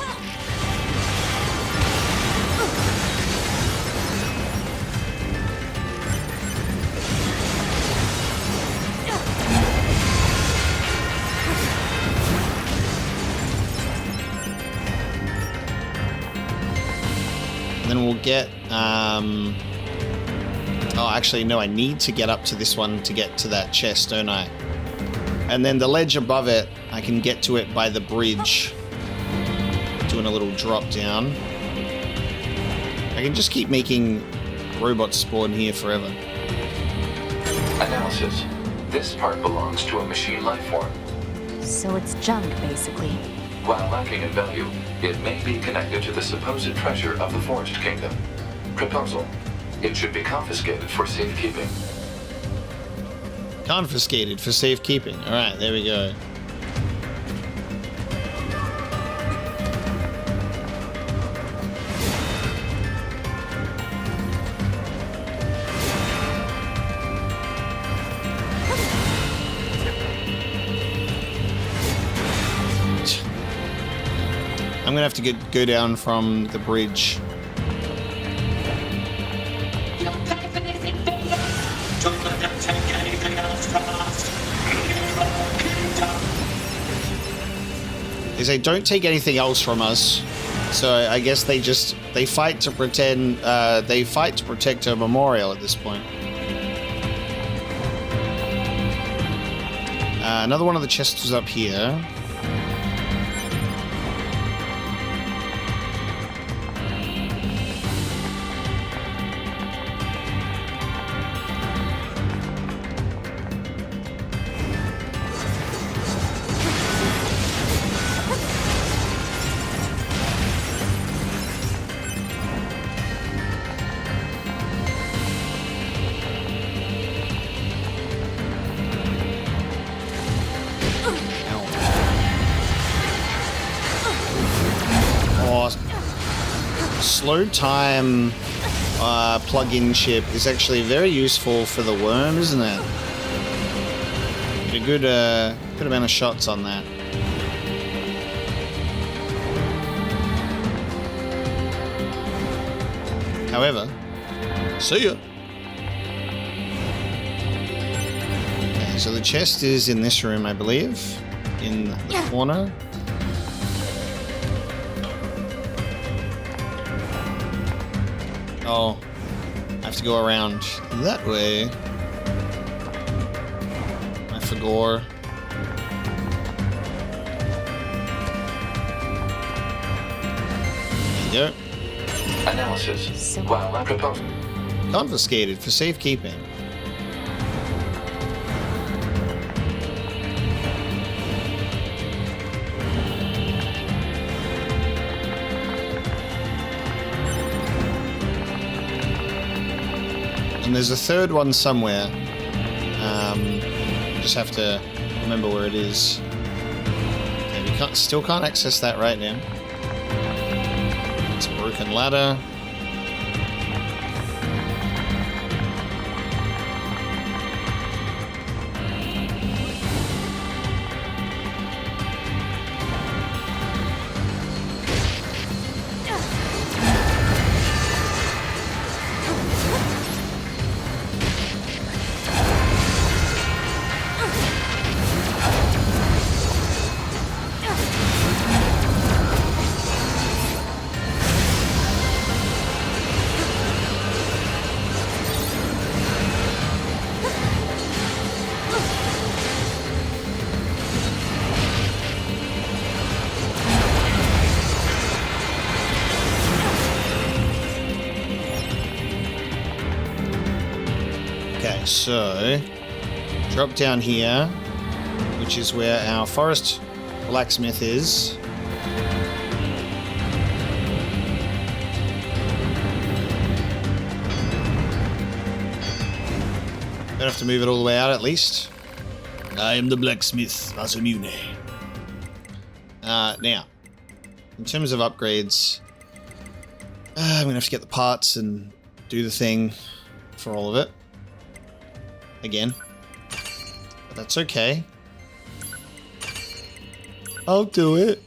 And then we'll get oh, actually, no, I need to get up to this one to get to that chest, don't I? And then the ledge above it, I can get to it by the bridge. Doing a little drop down. I can just keep making robots spawn here forever. Analysis. This part belongs to a machine lifeform. So it's junk, basically. While lacking in value, it may be connected to the supposed treasure of the Forest Kingdom. Proposal. It should be confiscated for safekeeping. Confiscated for safekeeping. Alright, there we go. I'm gonna have to go down from the bridge. They say don't take anything else from us. So I guess they fight to pretend they fight to protect a memorial at this point. Another one of the chests is up here. slow time plug-in chip is actually very useful for the worm, isn't it? Get a good amount of shots on that. However, see ya. Okay, so the chest is in this room, I believe, in the corner. Oh, I have to go around that way. I forgot. There you go. Analysis. While I propose. Confiscated for safekeeping. And there's a third one somewhere. Just have to remember where it is. Okay, we still can't access that right now. It's a broken ladder. Okay, so drop down here, which is where our forest blacksmith is. Don't have to move it all the way out, at least. I am the blacksmith, Masamune. Now, in terms of upgrades, I'm gonna have to get the parts and do the thing for all of it. Again. But that's okay. I'll do it.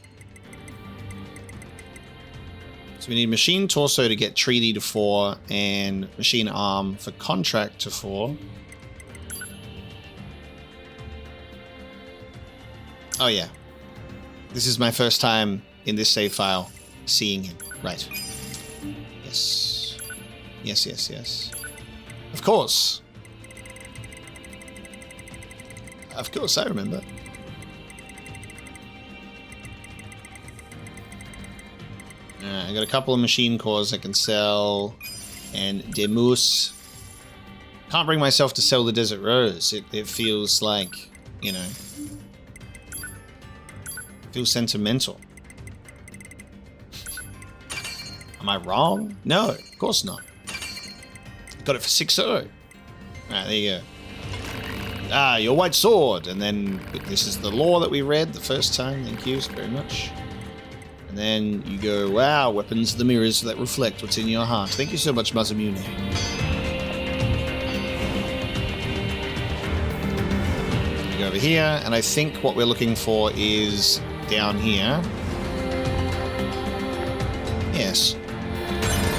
So we need machine torso to get treaty to 4 and machine arm for contract to 4. Oh yeah. This is my first time in this save file seeing him. Right. Yes. Yes, yes, yes. Of course. Of course, I remember. I got a couple of machine cores I can sell, and Demus. Can't bring myself to sell the Desert Rose. It feels like, you know, feels sentimental. Am I wrong? No, of course not. Got it for 6-0. Alright, there you go. Ah, your white sword. And then this is the lore that we read the first time. Thank you very much. And then you go, wow, weapons of the mirrors that reflect what's in your heart. Thank you so much, Masamune. You go over here, and I think what we're looking for is down here. Yes.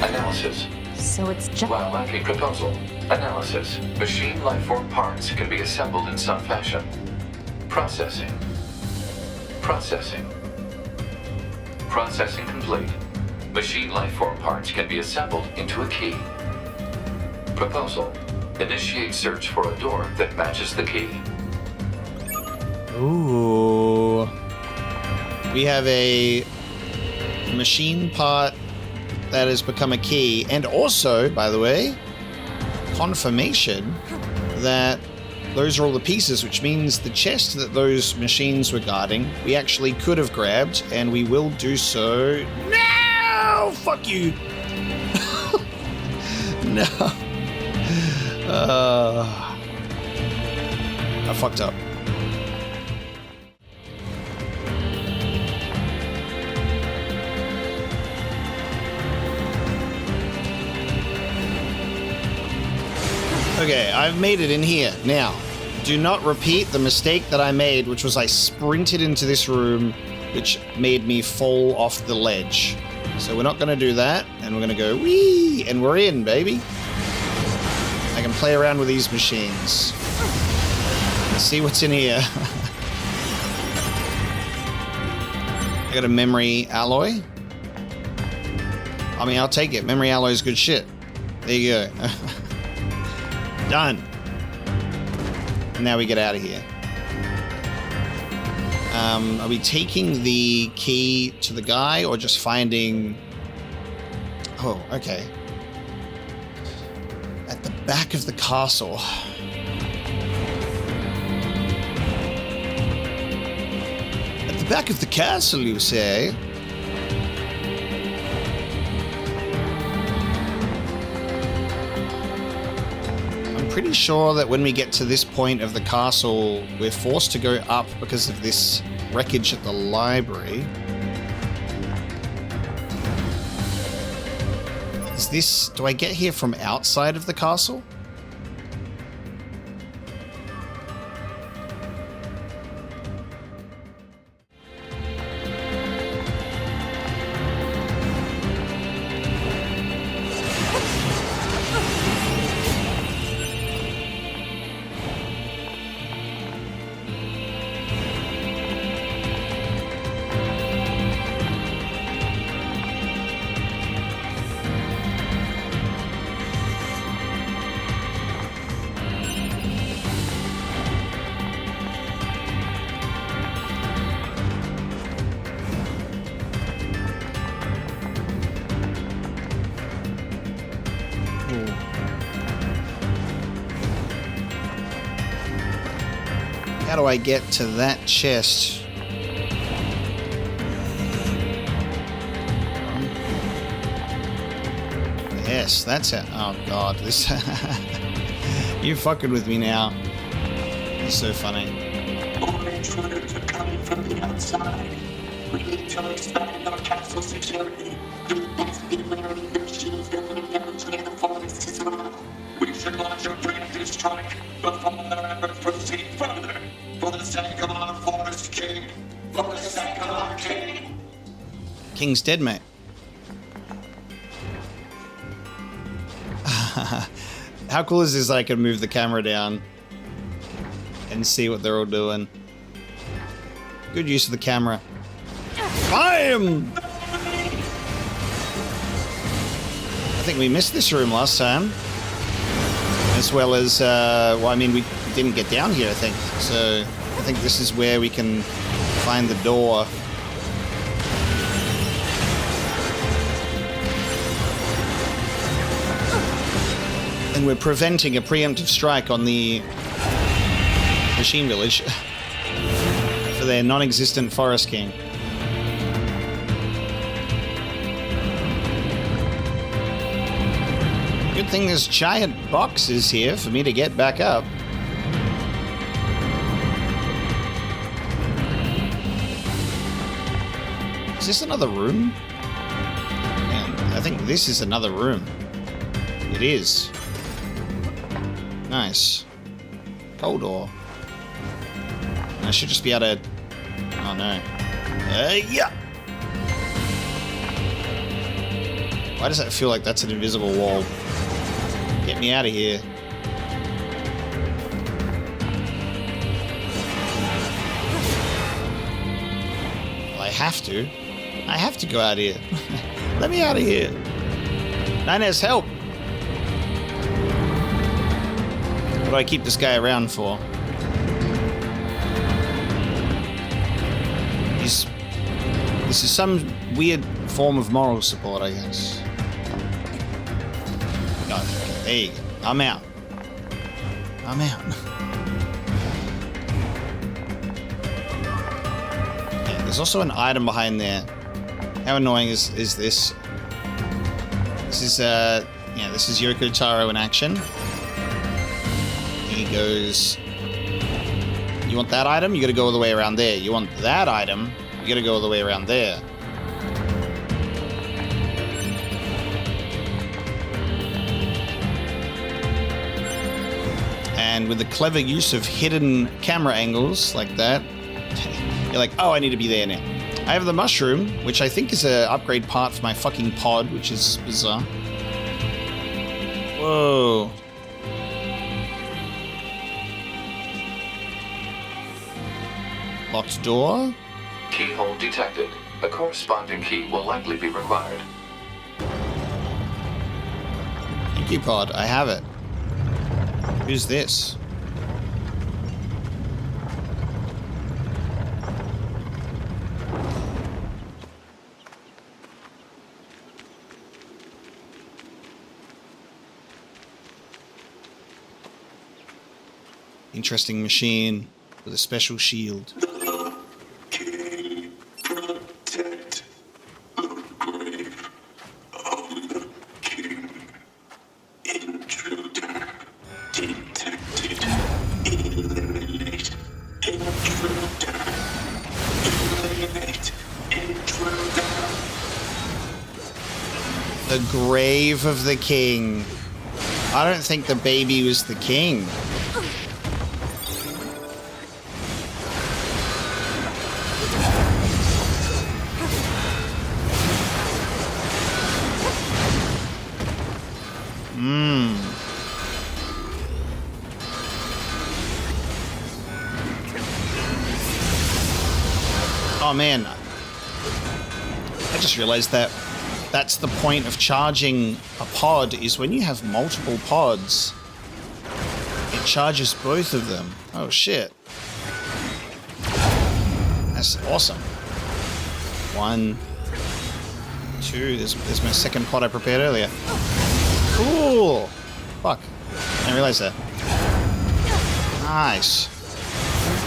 Analysis. So it's just... While lacking proposal. Analysis. Machine lifeform parts can be assembled in some fashion. Processing. Processing. Processing complete. Machine lifeform parts can be assembled into a key. Proposal. Initiate search for a door that matches the key. Ooh. We have a machine part that has become a key, and also, by the way, confirmation that those are all the pieces, which means the chest that those machines were guarding, we actually could have grabbed, and we will do so now. Fuck you. No. I fucked up. Okay, I've made it in here. Now, do not repeat the mistake that I made, which was I sprinted into this room, which made me fall off the ledge. So we're not going to do that, and we're going to go wee, and we're in, baby. I can play around with these machines. Let's see what's in here. I got a memory alloy. I mean, I'll take it. Memory alloy is good shit. There you go. Done. And now we get out of here. Are we taking the key to the guy or just finding... Oh, okay. At the back of the castle. At the back of the castle, you say? Pretty sure that when we get to this point of the castle, we're forced to go up because of this wreckage at the library. Is this... Do I get here from outside of the castle? How do I get to that chest? Yes, that's it. Oh god, this... You're fucking with me now. It's so funny. More intruders are coming from the outside. We need to expand our castle security. You best be wary of the machines building village near the forest as well. We should launch a preemptive strike before our efforts proceed further. For the sake of our forest king. For the sake of our king. King's dead, mate. How cool is this that I can move the camera down and see what they're all doing? Good use of the camera. Bam! I think we missed this room last time. As well as, well, I mean, we didn't get down here, I think. So, I think this is where we can find the door. And we're preventing a preemptive strike on the machine village for their non-existent forest king. Good thing there's giant boxes here for me to get back up. Is this another room? And I think this is another room. It is. Nice. Cold door. And I should just be able to... Oh no. Yeah! Why does that feel like that's an invisible wall? Get me out of here. Well, I have to. I have to go out here. Let me out of here. Niners, help! What do I keep this guy around for? This is some weird form of moral support, I guess. No, okay, there you go. I'm out. I'm out. Yeah, there's also an item behind there. How annoying is this? This is yeah, this is Yoko Taro in action. He goes, you want that item? You gotta go all the way around there. You want that item? You gotta go all the way around there. And with the clever use of hidden camera angles like that, you're like, oh, I need to be there now. I have the mushroom, which I think is an upgrade part for my fucking pod, which is bizarre. Whoa. Locked door. Keyhole detected. A corresponding key will likely be required. Thank you, pod. I have it. Who's this? Interesting machine with a special shield. King, protect the grave of the king. Intruder detected. Eliminate intruder. Eliminate intruder. The grave of the king. I don't think the baby was the king. Oh man, I just realized that that's the point of charging a pod, is when you have multiple pods, it charges both of them. Oh shit. That's awesome. 1, 2, there's my second pod I prepared earlier. Cool. Fuck, I didn't realize that. Nice.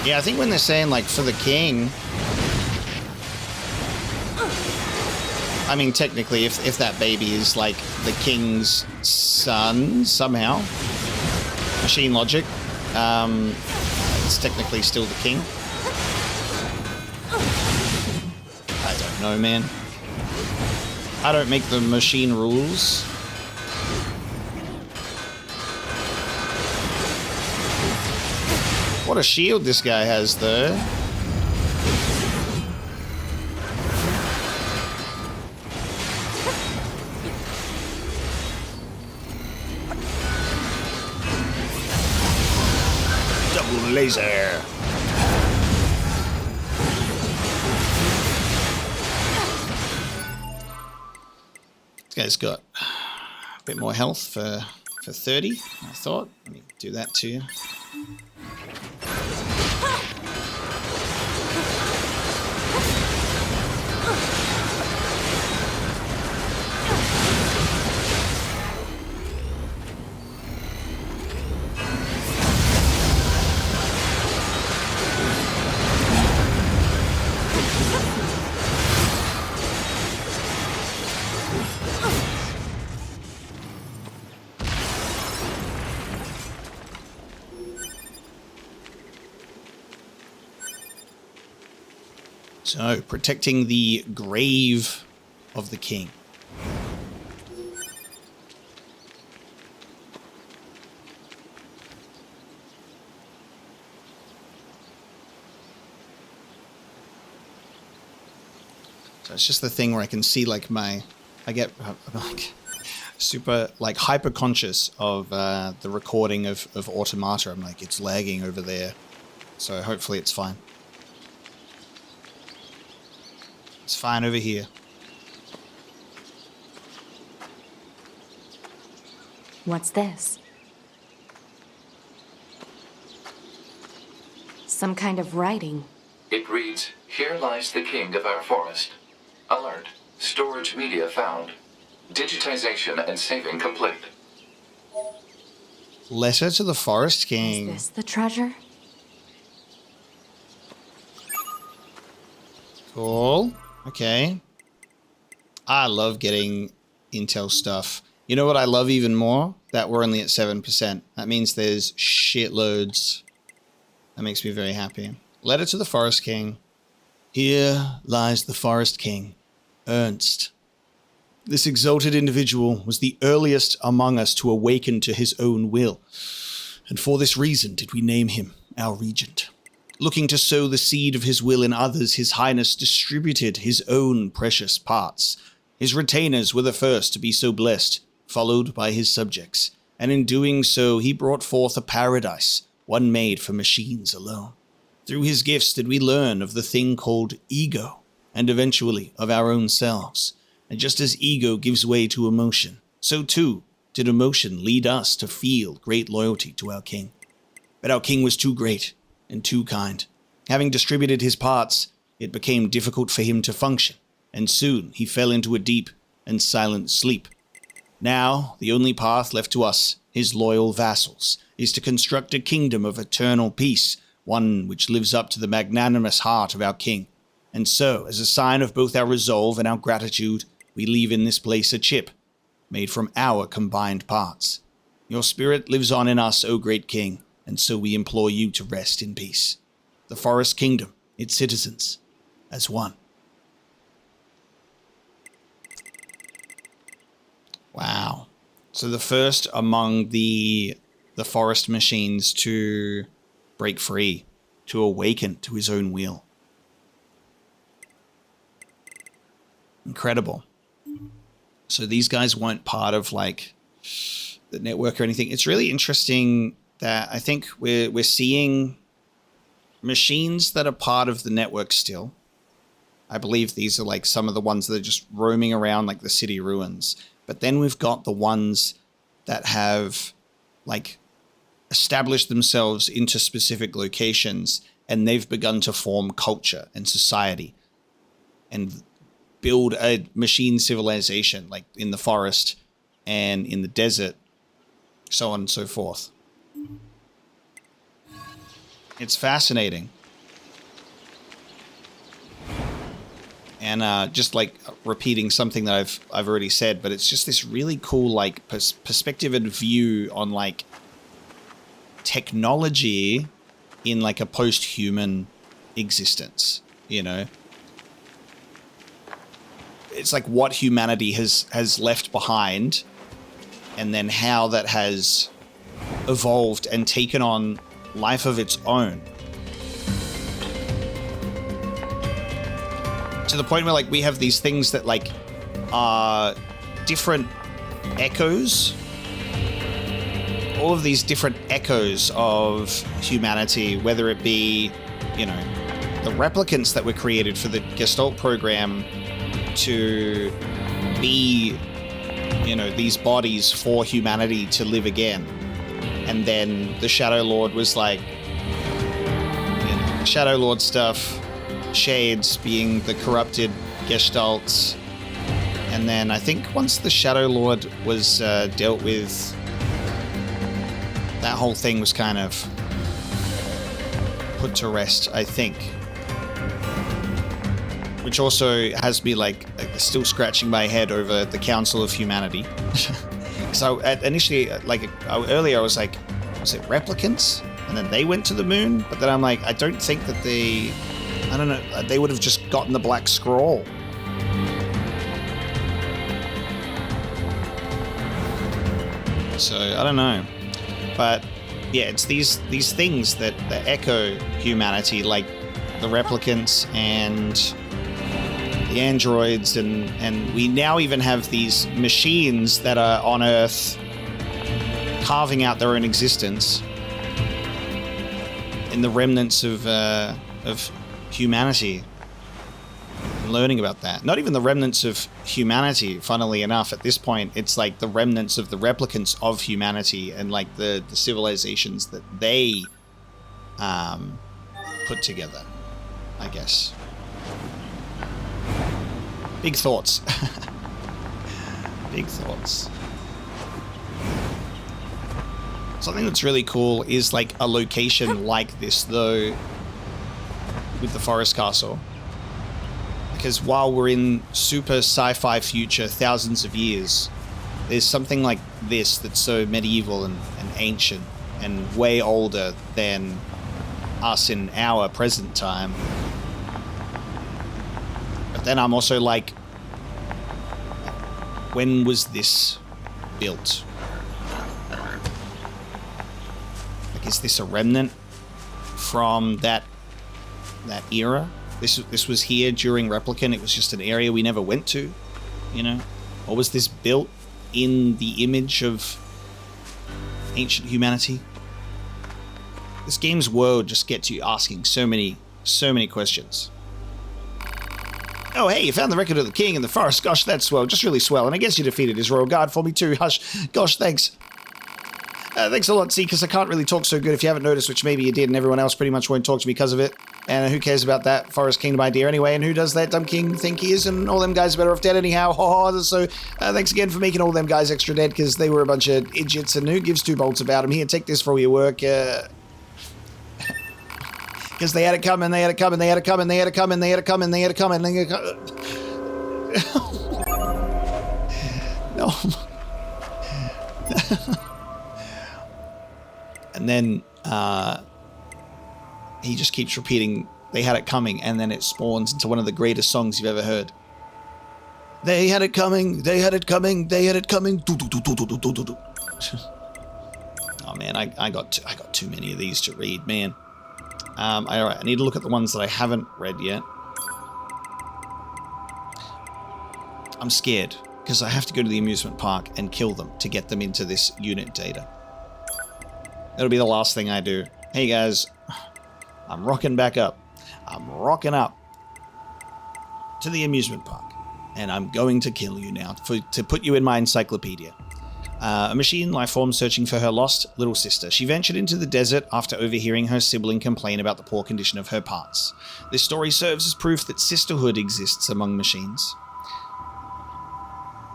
Yeah, I think when they're saying like for the king, I mean, technically, if that baby is like the king's son somehow, machine logic, it's technically still the king. I don't know, man. I don't make the machine rules. What a shield this guy has, though. Laser. This guy's got a bit more health for 30, I thought. Let me do that to you. So, protecting the grave of the king. So it's just the thing where I can see like I get like super like hyper conscious of the recording of Automata. I'm like, it's lagging over there. So hopefully it's fine. It's fine over here. What's this? Some kind of writing. It reads, "Here lies the king of our forest. Alert. Storage media found. Digitization and saving complete." Letter to the Forest King. Is this the treasure? Cool. Okay. I love getting intel stuff. You know what I love even more? That we're only at 7%. That means there's shitloads. That makes me very happy. Letter to the Forest King. Here lies the Forest King, Ernst. This exalted individual was the earliest among us to awaken to his own will. And for this reason did we name him our regent. Looking to sow the seed of his will in others, His Highness distributed his own precious parts. His retainers were the first to be so blessed, followed by his subjects, and in doing so he brought forth a paradise, one made for machines alone. Through his gifts did we learn of the thing called ego, and eventually of our own selves. And just as ego gives way to emotion, so too did emotion lead us to feel great loyalty to our king. But our king was too great and too kind. Having distributed his parts, it became difficult for him to function, and soon he fell into a deep and silent sleep. Now, the only path left to us, his loyal vassals, is to construct a kingdom of eternal peace, one which lives up to the magnanimous heart of our king. And so, as a sign of both our resolve and our gratitude, we leave in this place a chip, made from our combined parts. Your spirit lives on in us, O great king, and so we implore you to rest in peace. The Forest Kingdom, its citizens, as one. Wow. So the first among the forest machines to break free, to awaken to his own will. Incredible. So these guys weren't part of like the network or anything. It's really interesting that I think we're seeing machines that are part of the network still. I believe these are like some of the ones that are just roaming around like the city ruins. But then we've got the ones that have like established themselves into specific locations, and they've begun to form culture and society and build a machine civilization like in the forest and in the desert, so on and so forth. It's fascinating. And just like repeating something that I've already said, but it's just this really cool like perspective and view on like technology in like a post-human existence, you know? It's like what humanity has left behind, and then how that has evolved and taken on life of its own. To the point where like we have these things that like are different echoes, all of these different echoes of humanity, whether it be, you know, the replicants that were created for the Gestalt program to be, you know, these bodies for humanity to live again. And then the Shadow Lord was like, you know, Shadow Lord stuff, Shades being the corrupted Gestalts. And then I think once the Shadow Lord was dealt with, that whole thing was kind of put to rest, I think. Which also has me like still scratching my head over the Council of Humanity. So initially, like earlier, I was like, was it replicants? And then they went to the moon. But then I'm like, I don't think that they, I don't know, they would have just gotten the Black Scroll. So I don't know. But yeah, it's these things that echo humanity, like the replicants and the androids, and we now even have these machines that are on Earth carving out their own existence in the remnants of humanity. And learning about that. Not even the remnants of humanity, funnily enough, at this point, it's like the remnants of the replicants of humanity and like the civilizations that they put together, I guess. Big thoughts. Big thoughts. Something that's really cool is like a location like this, though, with the Forest Castle. Because while we're in super sci-fi future, thousands of years, there's something like this that's so medieval and ancient and way older than us in our present time. But then I'm also like, when was this built? is this a remnant from that era? This was here during Replicant. It was just an area we never went to, you know? Or was this built in the image of ancient humanity? This game's world just gets you asking so many questions. Oh, hey, you found the record of the king in the forest. Gosh, that's swell. Just really swell. And I guess you defeated his royal guard for me too. Hush. Gosh, thanks. Thanks a lot, see, because I can't really talk so good if you haven't noticed, which maybe you did, and everyone else pretty much won't talk to me because of it. And who cares about that Forest Kingdom idea anyway, and who does that dumb king think he is, and all them guys are better off dead anyhow. So thanks again for making all them guys extra dead, because they were a bunch of idiots, and who gives two bolts about them? Here, take this for all your work. Because they had it coming, they had it coming, they had it coming, they had it coming, they had it coming, they had it coming, they had it coming. No. And then he just keeps repeating, they had it coming, and then it spawns into one of the greatest songs you've ever heard. They had it coming, they had it coming, they had it coming. Oh man, I got too many of these to read, man. Alright, I need to look at the ones that I haven't read yet. I'm scared, because I have to go to the amusement park and kill them to get them into this unit data. That'll be the last thing I do. Hey guys, I'm rocking back up. I'm rocking up to the amusement park, and I'm going to kill you now to put you in my encyclopedia. A machine life form searching for her lost little sister. She ventured into the desert after overhearing her sibling complain about the poor condition of her parts. This story serves as proof that sisterhood exists among machines.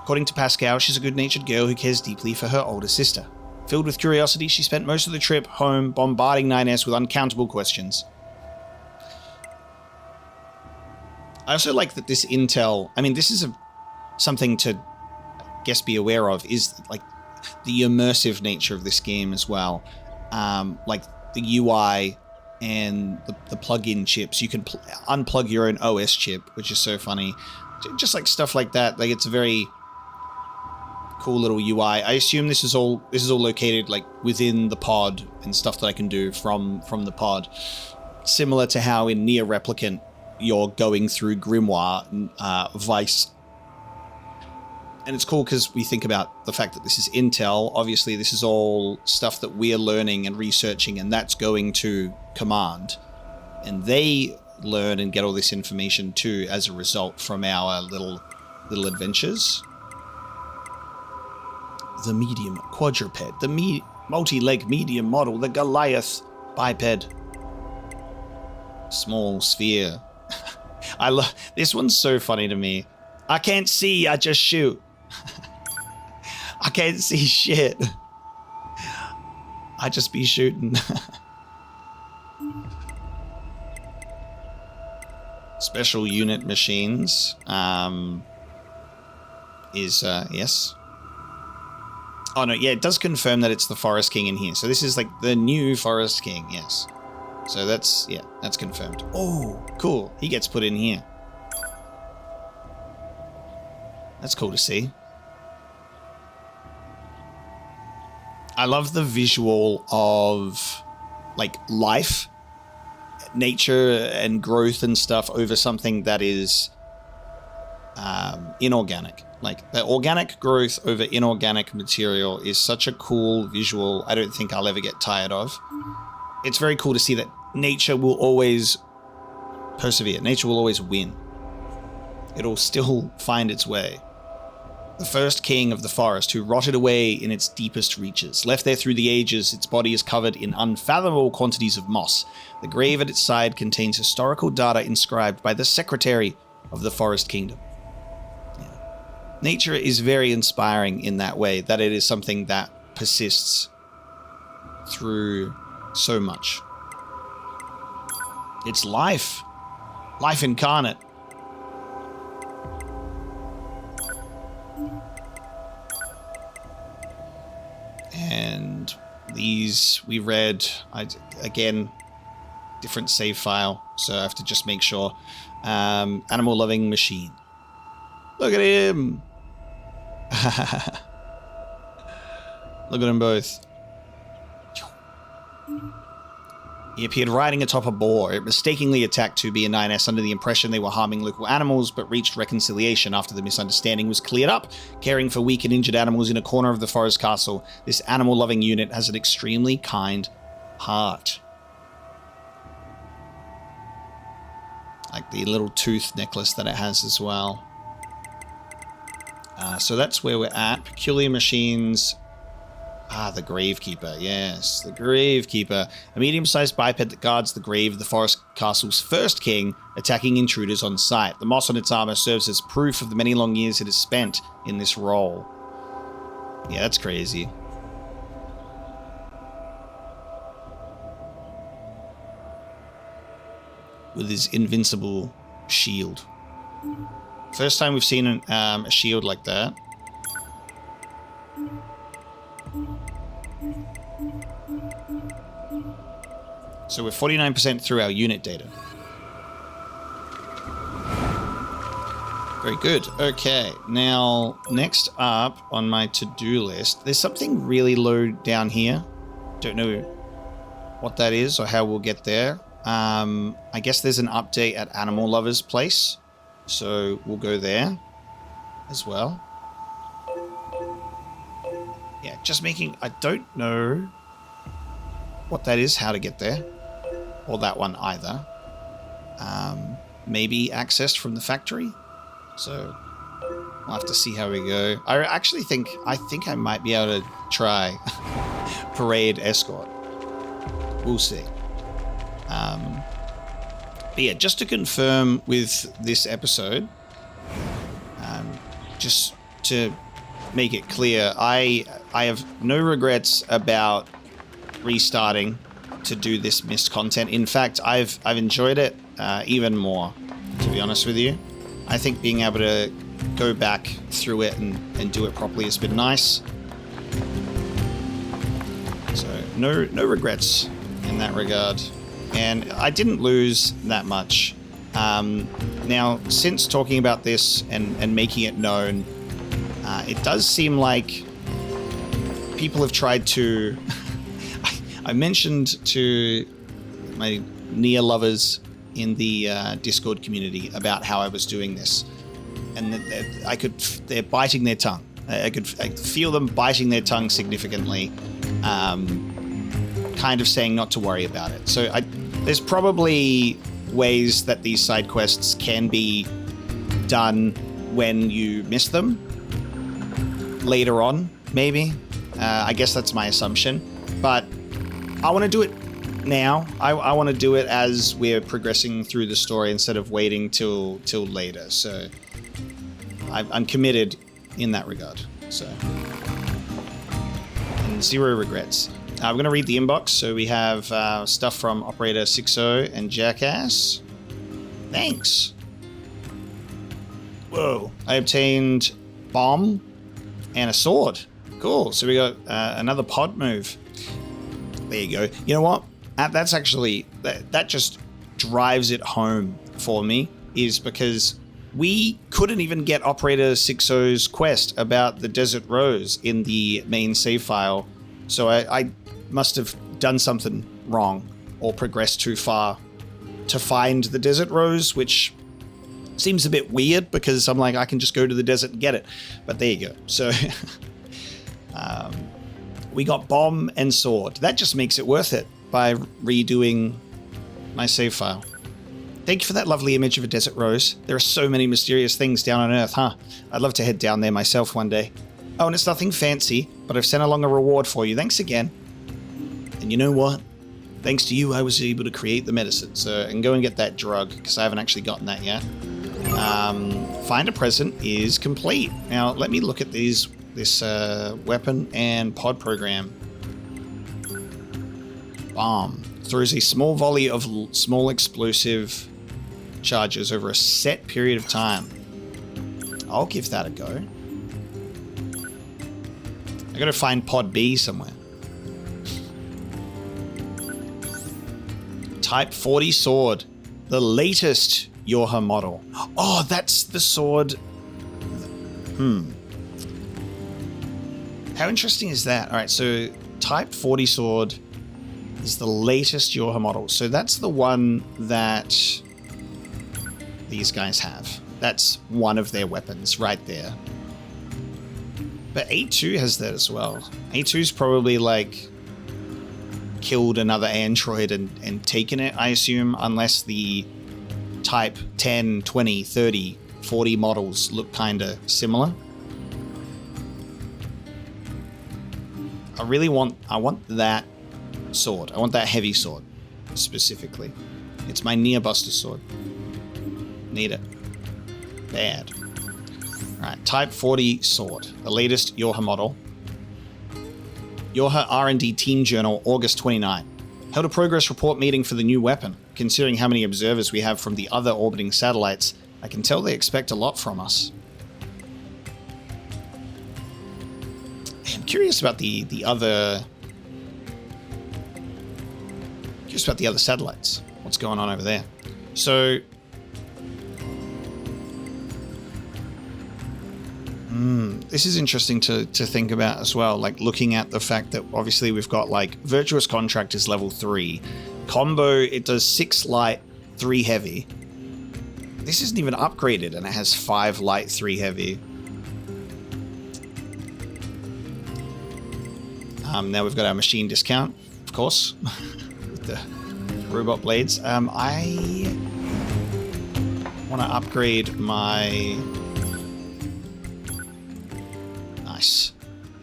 According to Pascal, she's a good-natured girl who cares deeply for her older sister. Filled with curiosity, she spent most of the trip home bombarding 9S with uncountable questions. I also like that this intel, I mean, this is something to, I guess, be aware of, is like the immersive nature of this game as well. Like the UI and the plug-in chips. You can unplug your own OS chip, which is so funny. Just like stuff like that. Like, it's a very cool little UI. I assume this is all located like within the pod and stuff that I can do from the pod. Similar to how in NieR Replicant you're going through Grimoire, Vice. And it's cool because we think about the fact that this is Intel. Obviously, this is all stuff that we're learning and researching, and that's going to Command. And they learn and get all this information too as a result from our little adventures. The medium quadruped, the multi-leg medium model, the Goliath biped. Small sphere. I love this one's so funny to me. I can't see, I just shoot. I can't see shit. I just be shooting. Special unit machines is yes. Oh no, yeah, it does confirm that it's the Forest King in here. So this is like the new Forest King, yes. So that's, yeah, that's confirmed. Oh, cool. He gets put in here. That's cool to see. I love the visual of like life, nature and growth and stuff over something that is inorganic. Like the organic growth over inorganic material is such a cool visual. I don't think I'll ever get tired of. It's very cool to see that nature will always persevere. Nature will always win. It'll still find its way. The first king of the forest who rotted away in its deepest reaches. Left there through the ages, its body is covered in unfathomable quantities of moss. The grave at its side contains historical data inscribed by the secretary of the Forest Kingdom. Yeah. Nature is very inspiring in that way, that it is something that persists through so much. It's life. Life incarnate. And these we read, again, different save file, so I have to just make sure. Animal loving machine. Look at him. Look at them both. He appeared riding atop a boar. It mistakenly attacked 2B and 9S under the impression they were harming local animals, but reached reconciliation after the misunderstanding was cleared up, caring for weak and injured animals in a corner of the forest castle. This animal-loving unit has an extremely kind heart. Like the little tooth necklace that it has as well. So that's where we're at. Peculiar machines. The Gravekeeper. Yes, the Gravekeeper. A medium-sized biped that guards the grave of the forest castle's first king, attacking intruders on sight. The moss on its armor serves as proof of the many long years it has spent in this role. Yeah, that's crazy. With his invincible shield. First time we've seen a shield like that. So we're 49% through our unit data. Very good. Okay, now next up on my to-do list, there's something really low down here. Don't know what that is or how we'll get there. I guess there's an update at Animal Lovers Place, so we'll go there as well. Yeah, just making... I don't know what that is, how to get there. Or that one either. Maybe accessed from the factory. So we'll have to see how we go. I actually think I might be able to try Parade Escort. We'll see. But yeah, just to confirm with this episode, just to make it clear, I have no regrets about restarting to do this missed content. In fact, I've enjoyed it even more, to be honest with you. I think being able to go back through it and do it properly has been nice. So no regrets in that regard. And I didn't lose that much. Now, since talking about this and making it known, it does seem like people have tried to... I mentioned to my NieR lovers in the Discord community about how I was doing this, and they're biting their tongue. I could feel them biting their tongue significantly, kind of saying not to worry about it. So there's probably ways that these side quests can be done when you miss them later on, maybe. I guess that's my assumption, but I want to do it now. I want to do it as we're progressing through the story instead of waiting till later. So I'm committed in that regard. So, and zero regrets. We're going to read the inbox. So we have stuff from Operator 60 and Jackass. Thanks. Whoa. I obtained bomb and a sword. Cool. So we got another pod move. There you go. You know what? That's actually... That just drives it home for me, is because we couldn't even get Operator 60's quest about the Desert Rose in the main save file. So I must have done something wrong or progressed too far to find the Desert Rose, which seems a bit weird because I'm like, I can just go to the desert and get it. But there you go. So... we got bomb and sword. That just makes it worth it by redoing my save file. Thank you for that lovely image of a desert rose. There are so many mysterious things down on Earth, huh? I'd love to head down there myself one day. Oh, and it's nothing fancy, but I've sent along a reward for you. Thanks again. And you know what? Thanks to you, I was able to create the medicine. So I can go and get that drug, because I haven't actually gotten that yet. Find a present is complete. Now, let me look at this weapon and pod program. Bomb. Throws a small volley of small explosive charges over a set period of time. I'll give that a go. I gotta find pod B somewhere. Type 40 sword. The latest Yorha model. Oh, that's the sword. How interesting is that? All right, so Type 40 sword is the latest Yorha model. So that's the one that these guys have. That's one of their weapons right there. But A2 has that as well. A2's probably like killed another android and taken it, I assume, unless the type 10, 20, 30, 40 models look kind of similar. I want that sword. I want that heavy sword specifically. It's my NieR Buster sword. Need it. Bad. Alright, type 40 sword. The latest Yorha model. Yorha R&D Team Journal, August 29. Held a progress report meeting for the new weapon. Considering how many observers we have from the other orbiting satellites, I can tell they expect a lot from us. I'm curious about the other satellites. What's going on over there? So this is interesting to think about as well, like looking at the fact that obviously we've got like Virtuous Contract is level 3. Combo, it does 6 light, 3 heavy. This isn't even upgraded and it has 5 light, 3 heavy. Now we've got our machine discount, of course, with the robot blades. I want to upgrade my... Nice.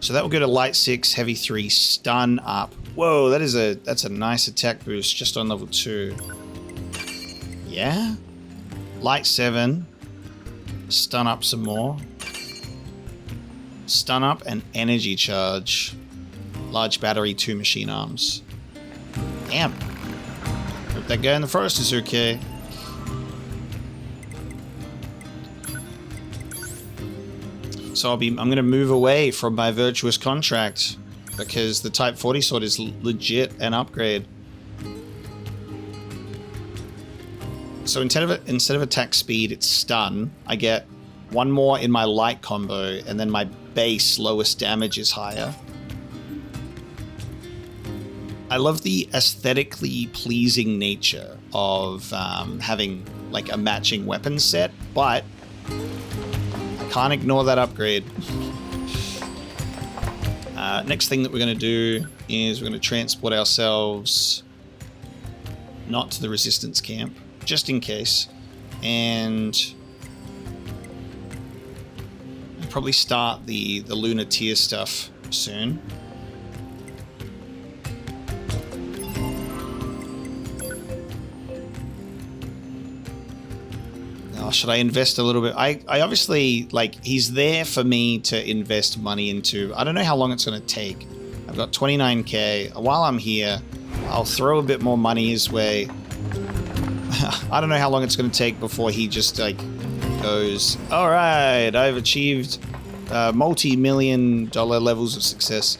So that will go to light 6, heavy 3, stun up. Whoa, that's a nice attack boost just on level 2. Yeah? Light 7. Stun up some more. Stun up and energy charge. Large battery, 2 machine arms. Damn. Hope that guy in the forest is okay. So I'm going to move away from my Virtuous Contract because the Type 40 sword is legit an upgrade. So instead of attack speed, it's stun. I get 1 more in my light combo, and then my base lowest damage is higher. I love the aesthetically pleasing nature of having like a matching weapon set, but I can't ignore that upgrade. Next thing that we're going to do is we're going to transport ourselves not to the resistance camp, just in case, and we'll probably start the lunar tier stuff soon. Should I invest a little bit? I obviously, like, he's there for me to invest money into. I don't know how long it's going to take. I've got 29k. While I'm here, I'll throw a bit more money his way. I don't know how long it's going to take before he just, like, goes, all right, I've achieved multi-million-dollar levels of success.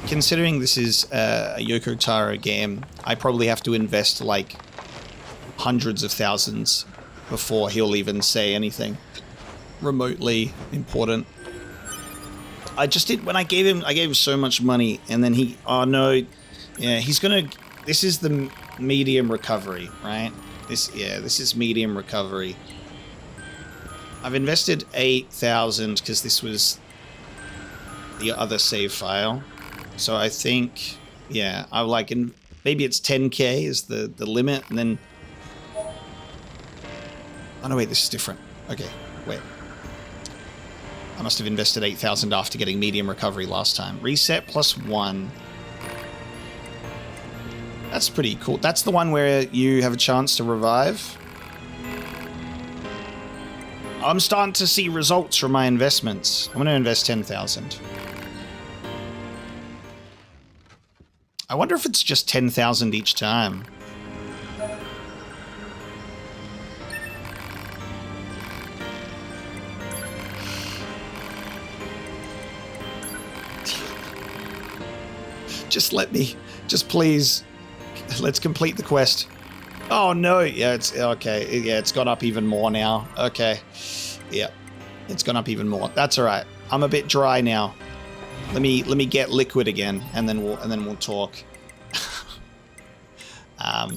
Considering this is a Yoko Taro game, I probably have to invest, like, hundreds of thousands before he'll even say anything remotely important. I just did when I gave him so much money, and then he, oh no, yeah, he's gonna. This is the medium recovery, right? This is medium recovery. I've invested 8,000 because this was the other save file, so I think, yeah, I like, maybe it's 10k is the limit, and then. Oh no, wait, this is different. Okay, wait. I must have invested 8,000 after getting medium recovery last time. Reset +1. That's pretty cool. That's the one where you have a chance to revive. I'm starting to see results from my investments. I'm going to invest 10,000. I wonder if it's just 10,000 each time. Just please, let's complete the quest. Oh no, yeah, it's okay. Yeah, it's gone up even more now. Okay, yeah, it's gone up even more. That's all right. I'm a bit dry now. Let me get liquid again, and then we'll talk.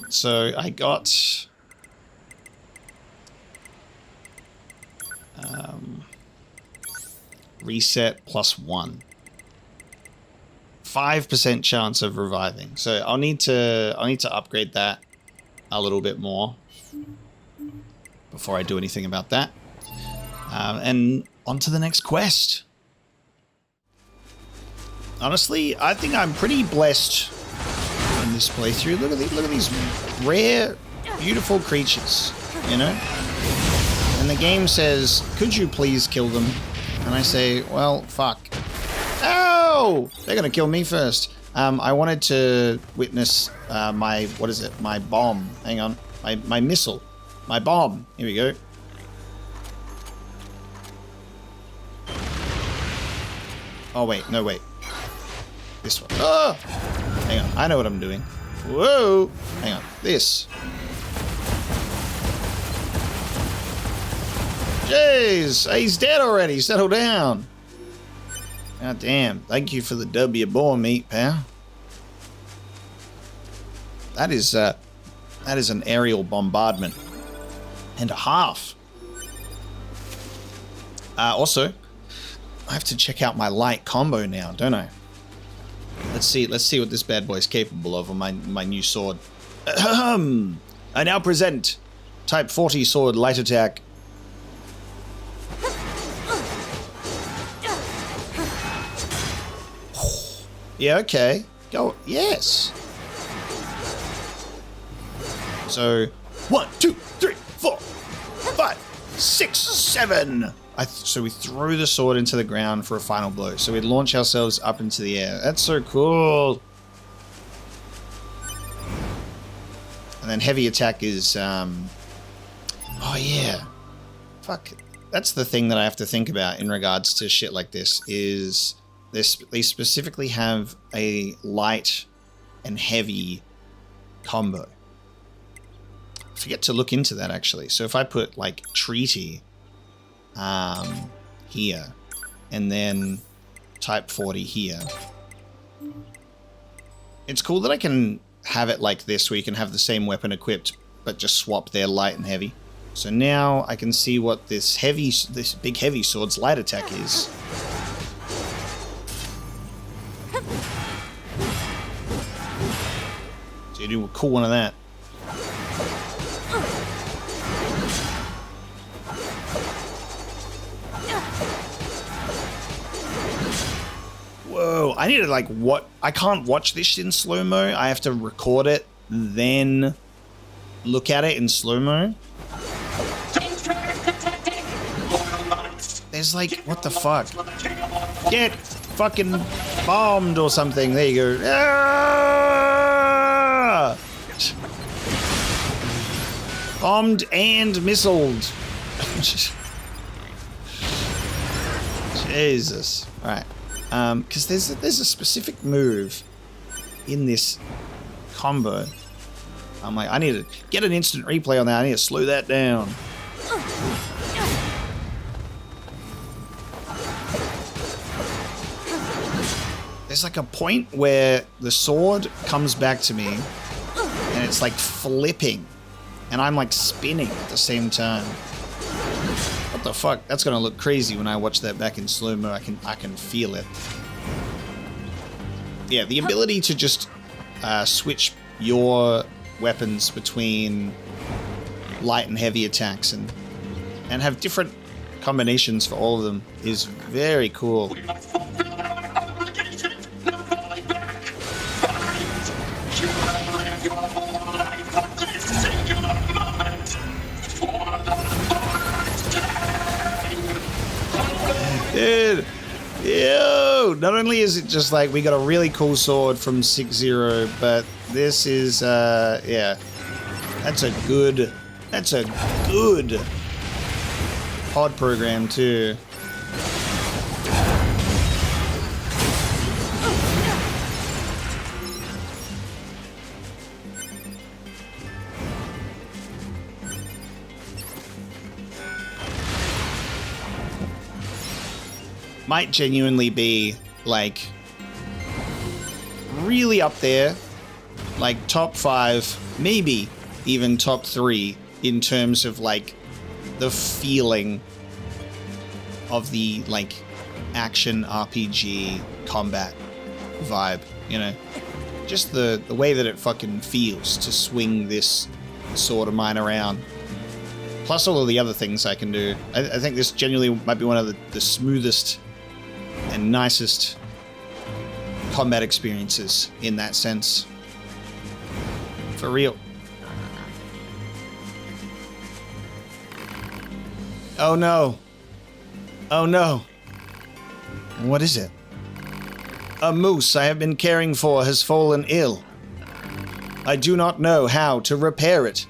So I got reset +1. 5% chance of reviving. So I'll need to upgrade that a little bit more before I do anything about that. And on to the next quest. Honestly, I think I'm pretty blessed in this playthrough. Look at these rare, beautiful creatures, you know? And the game says, could you please kill them? And I say, well, fuck. Oh! They're gonna kill me first. I wanted to witness my bomb. Hang on. My missile. My bomb. Here we go. Oh, wait. No, wait. This one. Oh! Hang on. I know what I'm doing. Whoa! Hang on. This. Jeez! He's dead already. Settle down. God damn. Thank you for the W boar meat, pal. That is an aerial bombardment. And a half. Also, I have to check out my light combo now, don't I? Let's see what this bad boy is capable of on my new sword. Ahem. I now present Type 40 sword light attack. Yeah, okay. Go. Yes. So, 1, 2, 3, 4, 5, 6, 7. So we threw the sword into the ground for a final blow. So we launch ourselves up into the air. That's so cool. And then heavy attack is, oh yeah. Fuck. That's the thing that I have to think about in regards to shit like this is they specifically have a light and heavy combo. I forget to look into that actually. So if I put like treaty here and then type 40 here, it's cool that I can have it like this where you can have the same weapon equipped but just swap their light and heavy. So now I can see what this big heavy sword's light attack is. So you do a cool one of that. Whoa, I need to like I can't watch this in slow-mo. I have to record it, then look at it in slow-mo. There's like, what the fuck? Get fucking bombed or something. There you go. Ah! Bombed and missiled. Jesus. Alright. Because there's a specific move in this combo. I'm like, I need to get an instant replay on that. I need to slow that down. There's like a point where the sword comes back to me and it's like flipping and I'm like spinning at the same time. What the fuck? That's gonna look crazy when I watch that back in slow-mo. I can feel it. Yeah, the ability to just switch your weapons between light and heavy attacks and have different combinations for all of them is very cool. Dude, yo! Not only is it just like we got a really cool sword from 6-0, but this is, yeah, that's a good pod program too. Might genuinely be like, really up there. Like, top 5, maybe even top 3 in terms of, like, the feeling of the, like, action RPG combat vibe, you know? Just the way that it fucking feels to swing this sword of mine around. Plus all of the other things I can do. I think this genuinely might be one of the smoothest and nicest combat experiences in that sense. For real. Oh no. Oh no. What is it? A moose I have been caring for has fallen ill. I do not know how to repair it.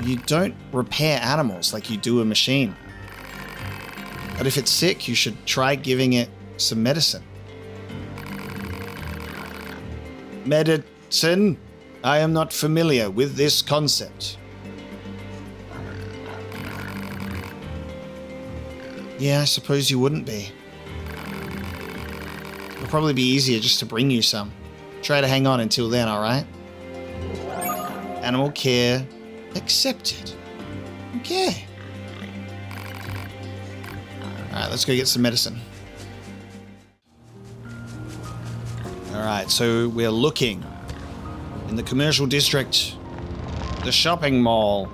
You don't repair animals like you do a machine. But if it's sick, you should try giving it some medicine. Medicine? I am not familiar with this concept. Yeah, I suppose you wouldn't be. It'll probably be easier just to bring you some. Try to hang on until then, alright? Animal care accepted. Okay. Alright, let's go get some medicine. Alright, so we're looking in the commercial district, the shopping mall,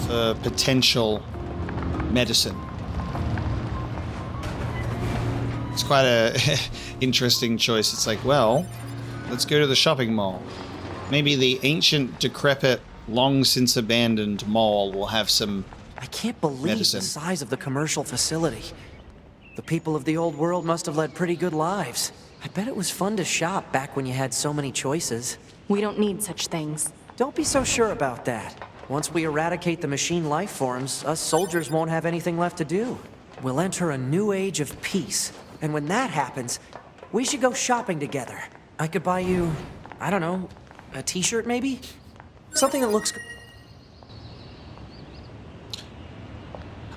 for potential medicine. It's quite a interesting choice. It's like, well, let's go to the shopping mall. Maybe the ancient, decrepit, long since abandoned mall will have some I can't believe medicine. the size of the commercial facility. The people of the old world must have led pretty good lives. I bet it was fun to shop back when you had so many choices. We don't need such things. Don't be so sure about that. Once we eradicate the machine life forms, us soldiers won't have anything left to do. We'll enter a new age of peace. And when that happens, we should go shopping together. I could buy you, I don't know, a t-shirt maybe? Something that looks...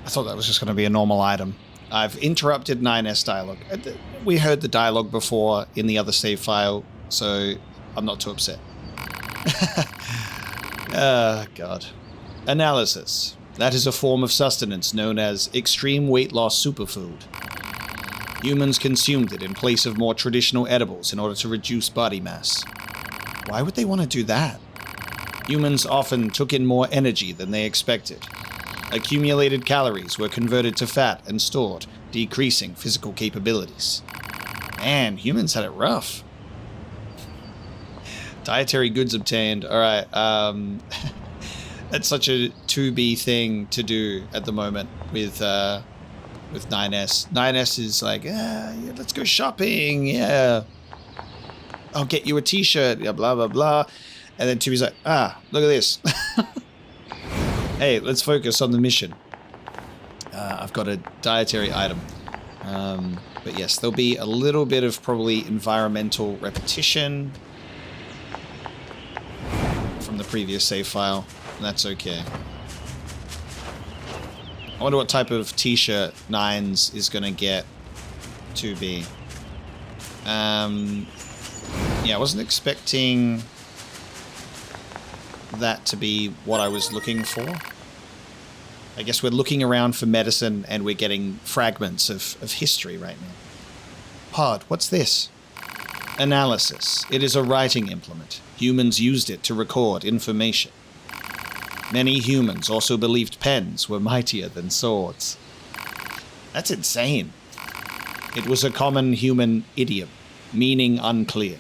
I thought that was just going to be a normal item. I've interrupted 9S dialogue. We heard the dialogue before in the other save file, so I'm not too upset. God. Analysis. That is a form of sustenance known as extreme weight loss superfood. Humans consumed it in place of more traditional edibles in order to reduce body mass. Why would they want to do that? Humans often took in more energy than they expected. Accumulated calories were converted to fat and stored, decreasing physical capabilities. Man, humans had it rough. Dietary goods obtained. Alright, that's such a 2B thing to do at the moment with 9S. 9S is like, yeah, let's go shopping, yeah. I'll get you a t-shirt, yeah, blah, blah, blah. And then 2B's like, look at this. Hey, let's focus on the mission. I've got a dietary item. But yes, there'll be a little bit of probably environmental repetition from the previous save file. And that's okay. I wonder what type of t-shirt Nines is going to get 2B. Yeah, I wasn't expecting that to be what I was looking for. I guess we're looking around for medicine and we're getting fragments of history right now. Pod, what's this? Analysis. It is a writing implement. Humans used it to record information. Many humans also believed pens were mightier than swords. That's insane. It was a common human idiom, meaning unclear.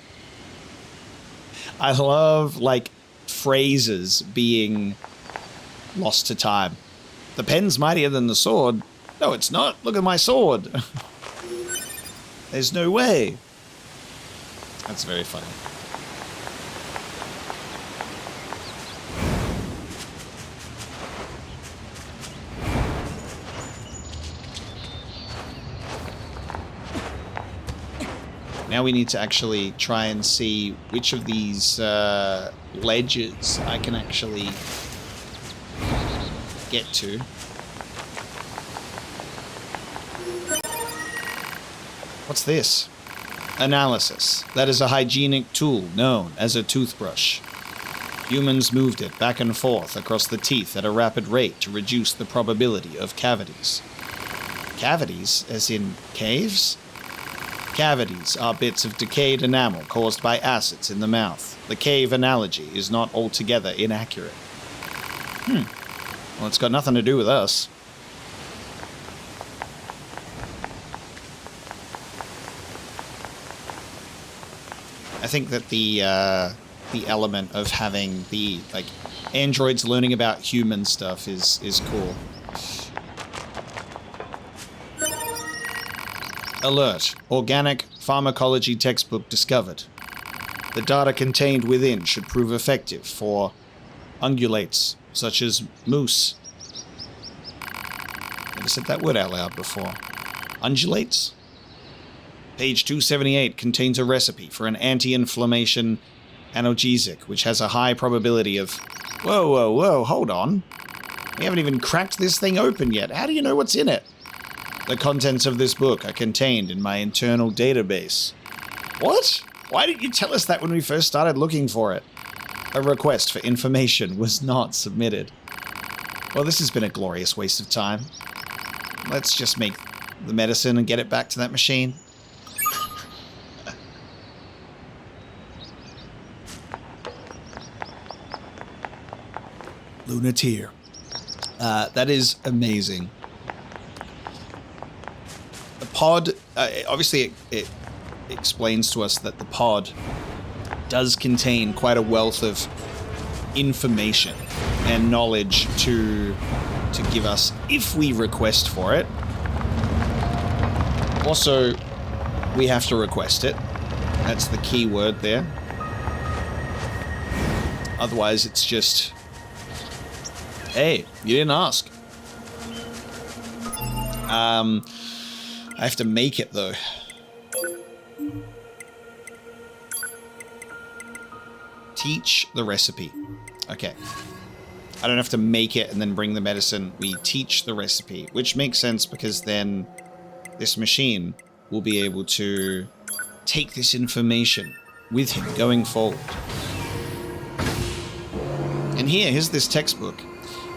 I love, like, phrases being lost to time. The pen's mightier than the sword. No, it's not. Look at my sword. There's no way. That's very funny. Now we need to actually try and see which of these ledges I can actually get to. What's this? Analysis. That is a hygienic tool known as a toothbrush. Humans moved it back and forth across the teeth at a rapid rate to reduce the probability of cavities. Cavities, as in caves? Cavities are bits of decayed enamel caused by acids in the mouth. The cave analogy is not altogether inaccurate. Well, it's got nothing to do with us. I think that the element of having the androids learning about human stuff is cool. Alert. Organic pharmacology textbook discovered. The data contained within should prove effective for ungulates, such as moose. Never said that word out loud before. Ungulates? Page 278 contains a recipe for an anti-inflammation analgesic, which has a high probability of... Whoa, hold on. We haven't even cracked this thing open yet. How do you know what's in it? The contents of this book are contained in my internal database. What? Why didn't you tell us that when we first started looking for it? A request for information was not submitted. Well, this has been a glorious waste of time. Let's just make the medicine and get it back to that machine. Lunateer. That is amazing. The pod, obviously it explains to us that the pod does contain quite a wealth of information and knowledge to give us if we request for it. Also, we have to request it. That's the key word there. Otherwise, it's just... Hey, you didn't ask. I have to make it, though. Teach the recipe. Okay. I don't have to make it and then bring the medicine. We teach the recipe, which makes sense because then this machine will be able to take this information with him going forward. And here's this textbook.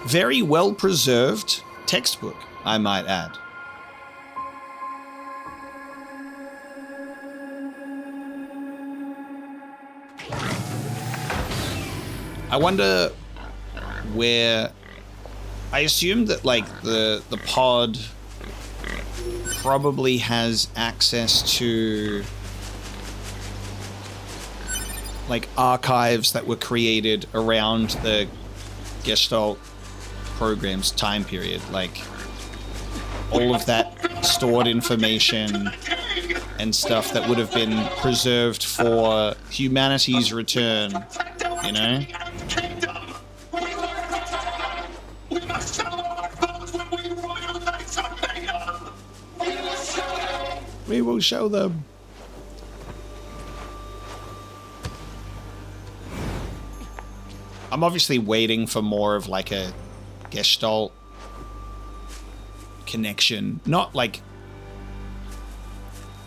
Very well preserved textbook, I might add. I wonder where... I assume that, the pod probably has access to, archives that were created around the Gestalt program's time period. All of that stored information and stuff that would have been preserved for humanity's return, you know? We will show them. I'm obviously waiting for more of a Gestalt connection. Not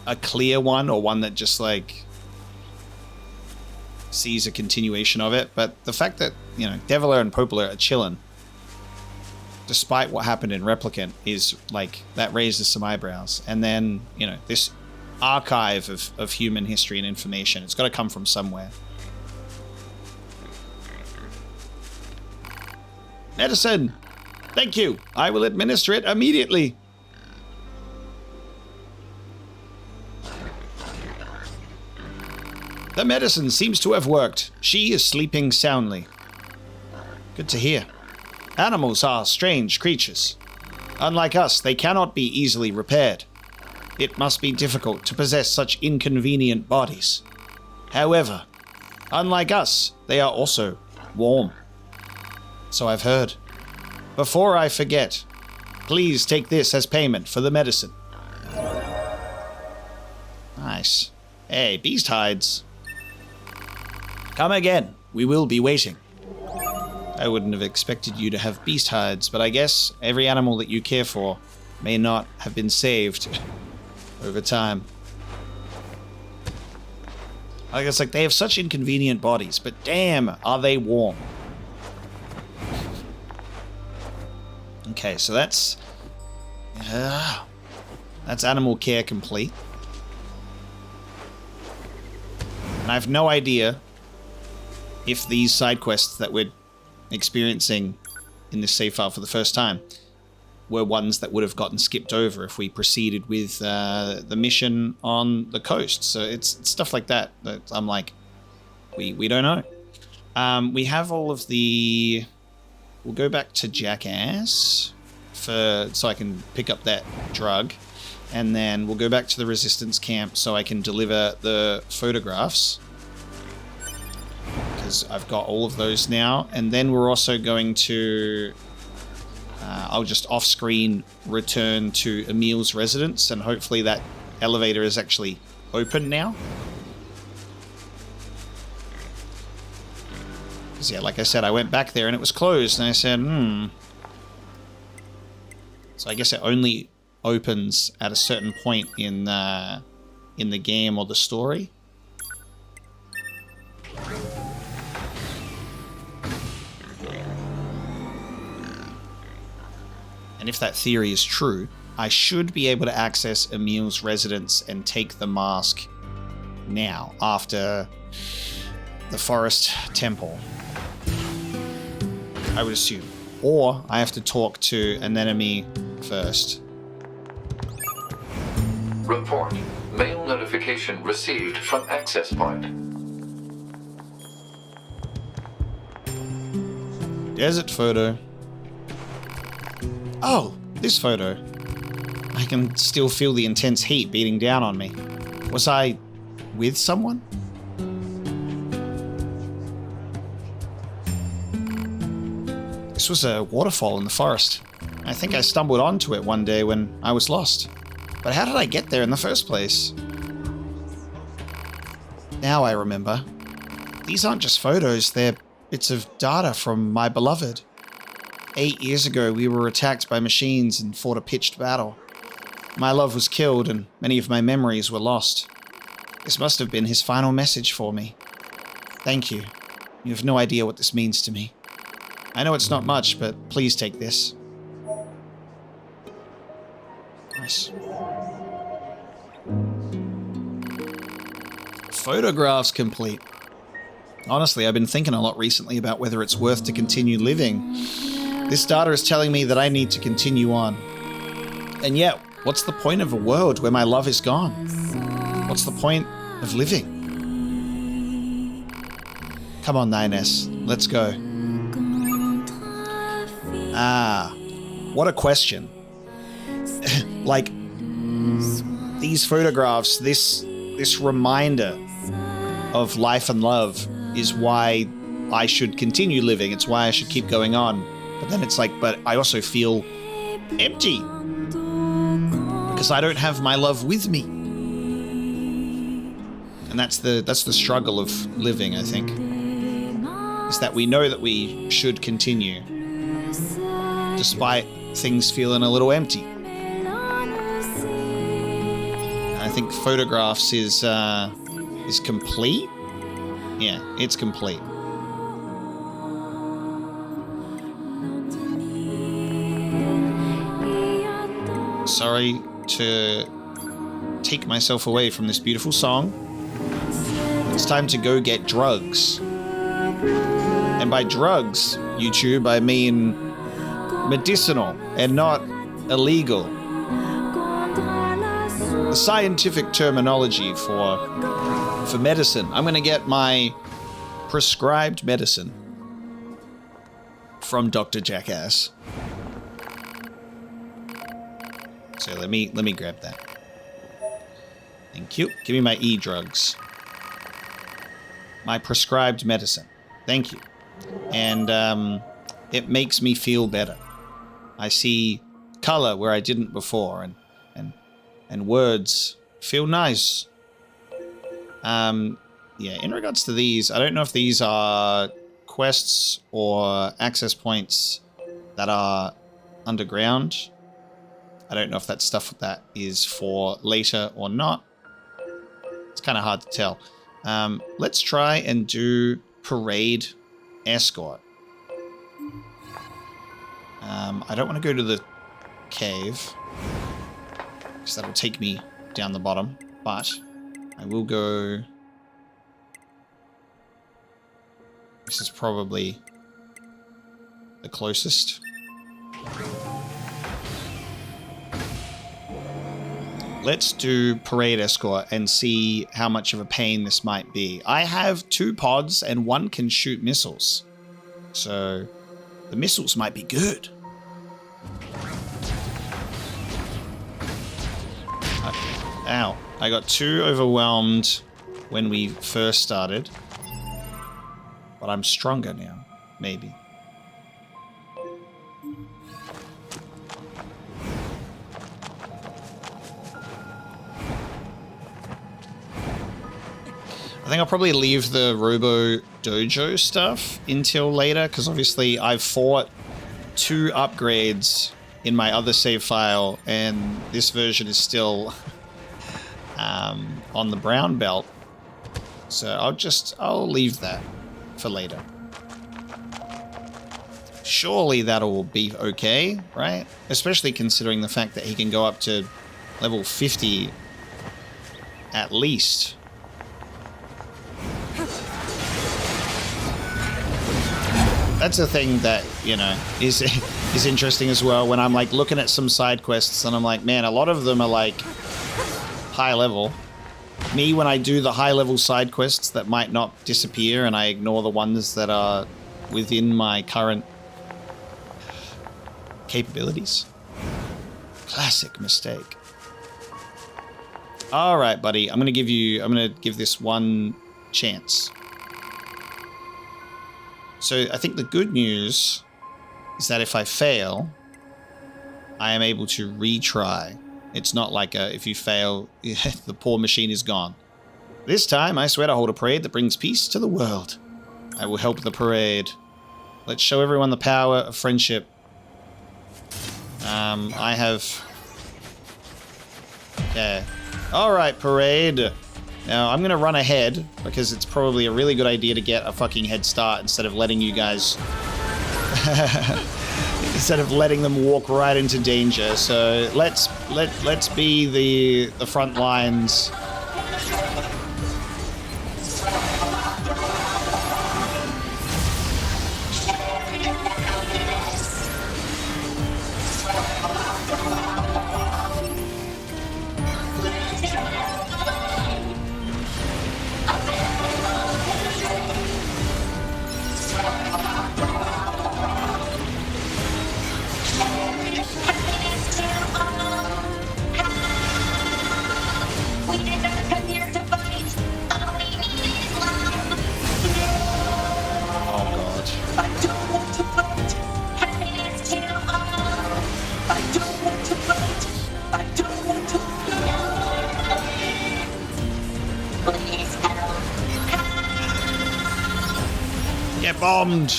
a clear one or one that just sees a continuation of it, but the fact that, Deviler and Poplar are chilling despite what happened in Replicant is that raises some eyebrows. And then, this archive of human history and information, it's got to come from somewhere. Medicine! Thank you! I will administer it immediately! The medicine seems to have worked. She is sleeping soundly. Good to hear. Animals are strange creatures. Unlike us, they cannot be easily repaired. It must be difficult to possess such inconvenient bodies. However, unlike us, they are also warm. So I've heard. Before I forget, please take this as payment for the medicine. Nice. Hey, beast hides. Come again. We will be waiting. I wouldn't have expected you to have beast hides, but I guess every animal that you care for may not have been saved over time. Like, it's like they have such inconvenient bodies, but damn, are they warm. Okay, so that's animal care complete. And I have no idea if these side quests that we're experiencing in this save file for the first time were ones that would have gotten skipped over if we proceeded with the mission on the coast. So it's stuff like that I'm like, we don't know. We have all of the... We'll go back to Jackass so I can pick up that drug. And then we'll go back to the Resistance camp so I can deliver the photographs. Because I've got all of those now. And then we're also going to... I'll just off-screen return to Emil's residence, and hopefully that elevator is actually open now. Because, yeah, like I said, I went back there and it was closed, and I said, So I guess it only opens at a certain point in the game or the story. And if that theory is true, I should be able to access Emil's residence and take the mask now, after the forest temple. I would assume. Or I have to talk to an enemy first. Report. Mail notification received from access point. Desert photo. Oh, this photo. I can still feel the intense heat beating down on me. Was I with someone? This was a waterfall in the forest. I think I stumbled onto it one day when I was lost. But how did I get there in the first place? Now I remember. These aren't just photos, they're bits of data from my beloved. 8 years ago, we were attacked by machines and fought a pitched battle. My love was killed and many of my memories were lost. This must have been his final message for me. Thank you. You have no idea what this means to me. I know it's not much, but please take this. Nice. Photographs complete. Honestly, I've been thinking a lot recently about whether it's worth to continue living. This data is telling me that I need to continue on. And yet, what's the point of a world where my love is gone? What's the point of living? Come on, 9S, let's go. Ah, what a question. Like, these photographs, this reminder of life and love is why I should continue living. It's why I should keep going on. But then it's like, but I also feel empty because I don't have my love with me. And that's the struggle of living, I think. Is that we know that we should continue despite things feeling a little empty. And I think photographs is complete. Yeah, it's complete. Sorry to take myself away from this beautiful song. It's time to go get drugs. And by drugs, YouTube, I mean medicinal and not illegal. The scientific terminology for medicine. I'm going to get my prescribed medicine from Dr. Jackass. So let me grab that. Thank you. Give me my e-drugs. My prescribed medicine. Thank you. And it makes me feel better. I see color where I didn't before, and words feel nice. Yeah, in regards to these, I don't know if these are quests or access points that are underground. I don't know if that stuff that is for later or not. It's kind of hard to tell. Let's try and do parade escort. I don't want to go to the cave, because that'll take me down the bottom, but I will go... This is probably the closest. Let's do parade escort and see how much of a pain this might be. I have 2 pods and 1 can shoot missiles. So the missiles might be good. Ow. I got too overwhelmed when we first started. But I'm stronger now. Maybe. I think I'll probably leave the Robo Dojo stuff until later, because obviously I've fought 2 upgrades in my other save file, and this version is still on the brown belt. So I'll leave that for later. Surely that'll be okay, right? Especially considering the fact that he can go up to level 50 at least. That's a thing that, you know, is interesting as well, when I'm like looking at some side quests and I'm like, man, a lot of them are like high level. Me, when I do the high level side quests that might not disappear and I ignore the ones that are within my current capabilities. Classic mistake. All right, buddy, I'm going to give this 1 chance. So I think the good news is that if I fail, I am able to retry. It's not like if you fail, the poor machine is gone. This time, I swear to hold a parade that brings peace to the world. I will help the parade. Let's show everyone the power of friendship. I have... Okay. Alright, parade. Now, I'm going to run ahead, because it's probably a really good idea to get a fucking head start instead of letting you guys... instead of letting them walk right into danger. So let's be the front lines. Get bombed!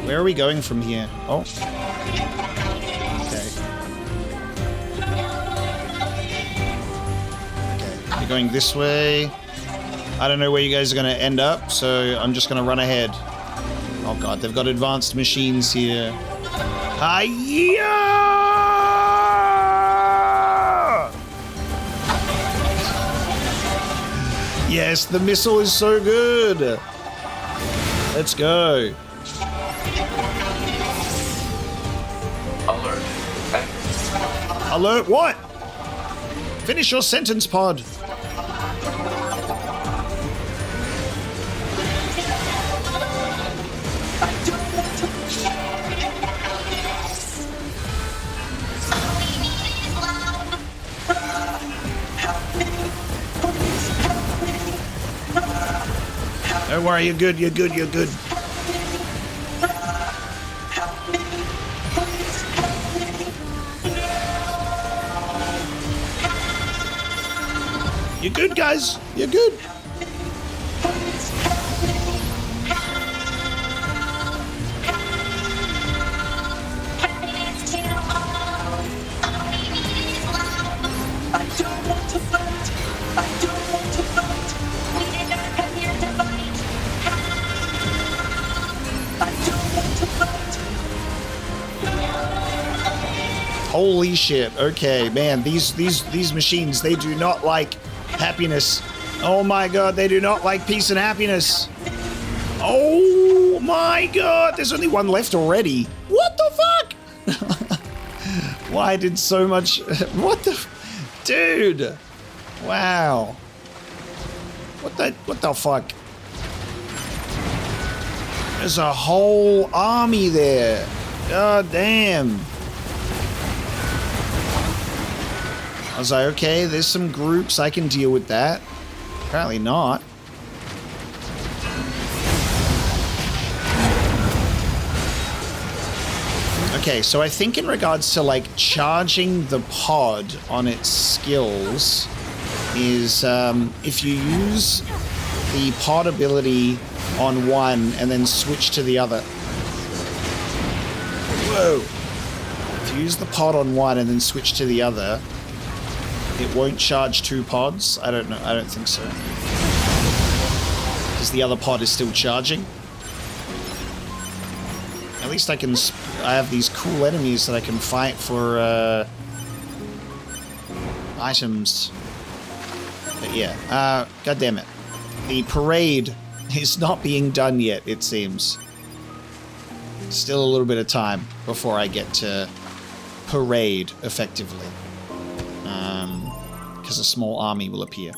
Where are we going from here? Oh. Okay. Okay, you're going this way. I don't know where you guys are going to end up, so I'm just going to run ahead. Oh god, they've got advanced machines here. Hiya! Yes, the missile is so good. Let's go. Alert. Alert what? Finish your sentence, pod. Don't worry, you're good, you're good, you're good. You're good, guys. You're good. Holy shit. Okay, man, these machines, they do not like happiness. Oh my god, they do not like peace and happiness. Oh my god, there's only one left already. What the fuck? Why did so much... What the... Dude. Wow. What the fuck? There's a whole army there. God damn. I was like, okay, there's some groups, I can deal with that. Apparently not. Okay, so I think in regards to like charging the pod on its skills is if you use the pod ability on one and then switch to the other. Whoa! If you use the pod on one and then switch to the other, it won't charge two pods. I don't know. I don't think so. Because the other pod is still charging. At least I have these cool enemies that I can fight for items. But yeah, god damn it. The parade is not being done yet, it seems. Still a little bit of time before I get to parade effectively. Because a small army will appear.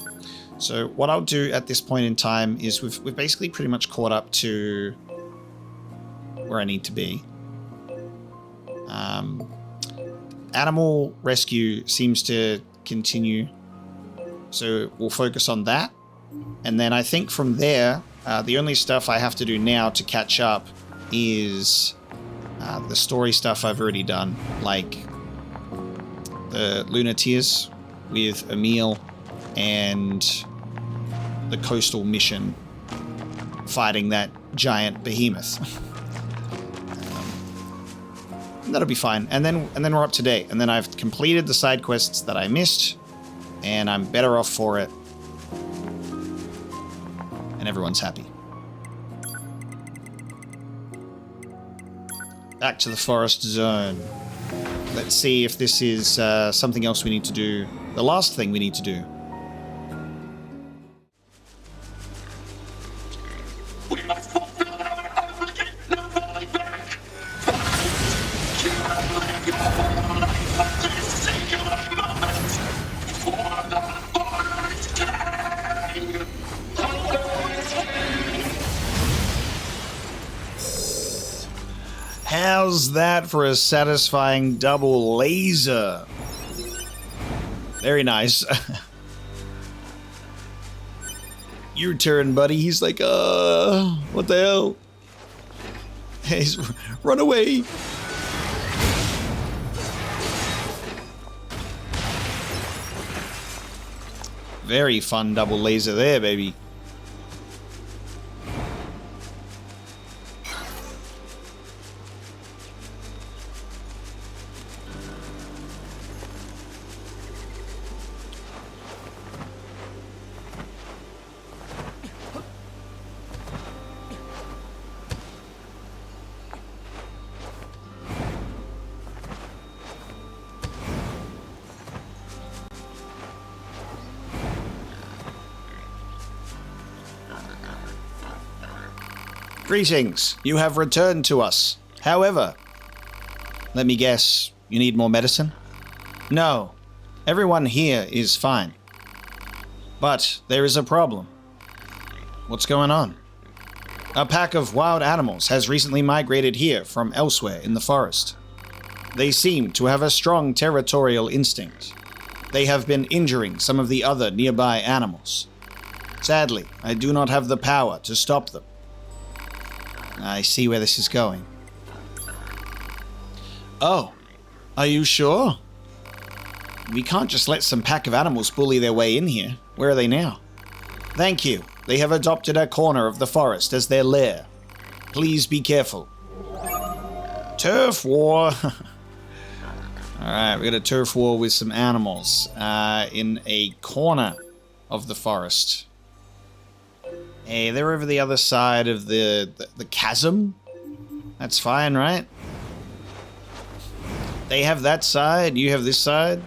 So what I'll do at this point in time is we've basically pretty much caught up to where I need to be. Animal rescue seems to continue, so we'll focus on that. And then I think from there, the only stuff I have to do now to catch up is the story stuff I've already done, like the Lunatiers with Emil and the coastal mission fighting that giant behemoth. That'll be fine. And then we're up to date. And then I've completed the side quests that I missed, and I'm better off for it. And everyone's happy. Back to the forest zone. Let's see if this is something else we need to do. The last thing we need to do. We must fulfill our obligation, no falling back. How's that for a satisfying double laser? Very nice. Your turn, buddy. He's like, what the hell? He's run away. Very fun double laser there, baby. Greetings, you have returned to us. However, let me guess, you need more medicine? No, everyone here is fine. But there is a problem. What's going on? A pack of wild animals has recently migrated here from elsewhere in the forest. They seem to have a strong territorial instinct. They have been injuring some of the other nearby animals. Sadly, I do not have the power to stop them. I see where this is going. Oh, are you sure? We can't just let some pack of animals bully their way in here. Where are they now? Thank you. They have adopted a corner of the forest as their lair. Please be careful. Turf war. Alright, we got a turf war with some animals in a corner of the forest. Hey, they're over the other side of the chasm. That's fine, right? They have that side, you have this side.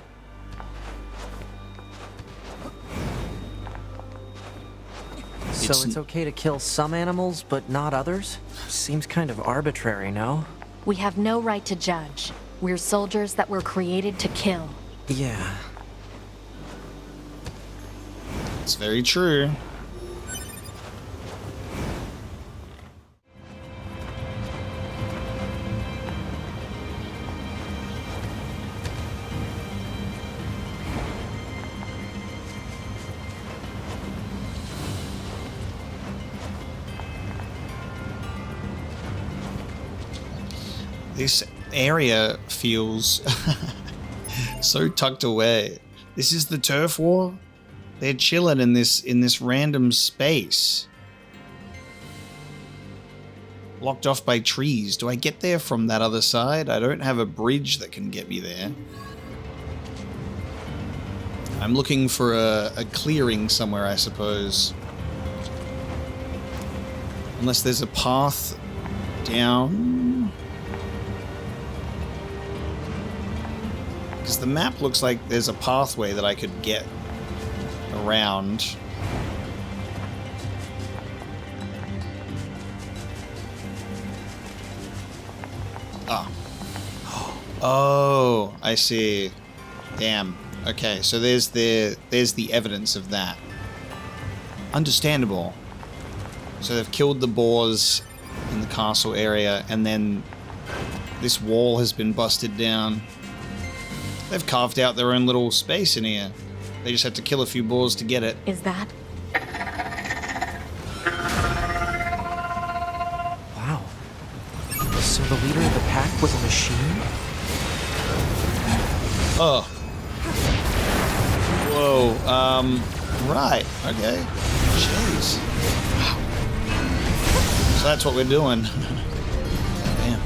So it's okay to kill some animals, but not others? Seems kind of arbitrary, no? We have no right to judge. We're soldiers that were created to kill. Yeah. It's very true. This area feels so tucked away. This is the turf war. They're chilling in this random space. Blocked off by trees. Do I get there from that other side? I don't have a bridge that can get me there. I'm looking for a clearing somewhere, I suppose. Unless there's a path down. Because the map looks like there's a pathway that I could get around. Ah. Oh, I see. Damn. Okay, so there's the evidence of that. Understandable. So they've killed the boars in the castle area, and then this wall has been busted down. They've carved out their own little space in here. They just had to kill a few boars to get it. Is that? Wow. So the leader of the pack was a machine? Oh. Whoa, right, okay. Jeez. Wow. So that's what we're doing. Damn.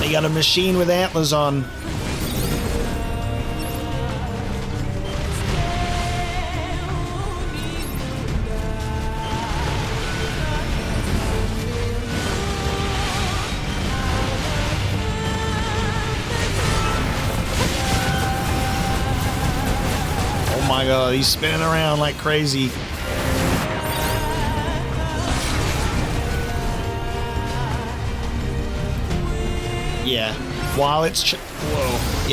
They got a machine with antlers on. Oh my god, he's spinning around like crazy. Yeah,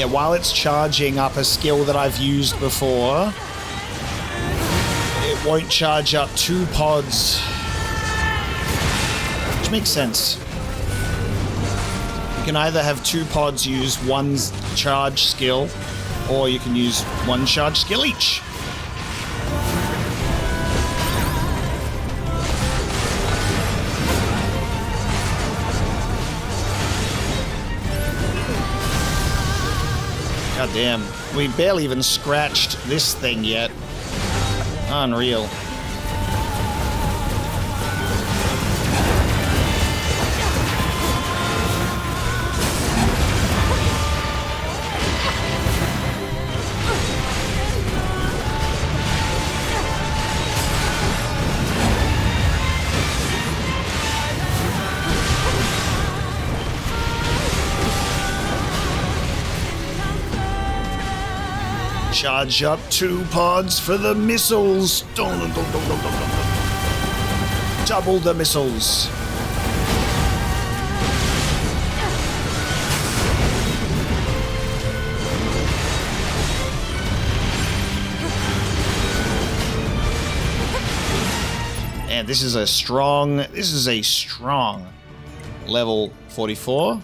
while it's charging up a skill that I've used before, it won't charge up 2 pods, which makes sense. You can either have 2 pods use 1 charge skill, or you can use 1 charge skill each. God damn. We barely even scratched this thing yet. Unreal. Charge up 2 pods for the missiles. Double the missiles. And this is a strong level 44.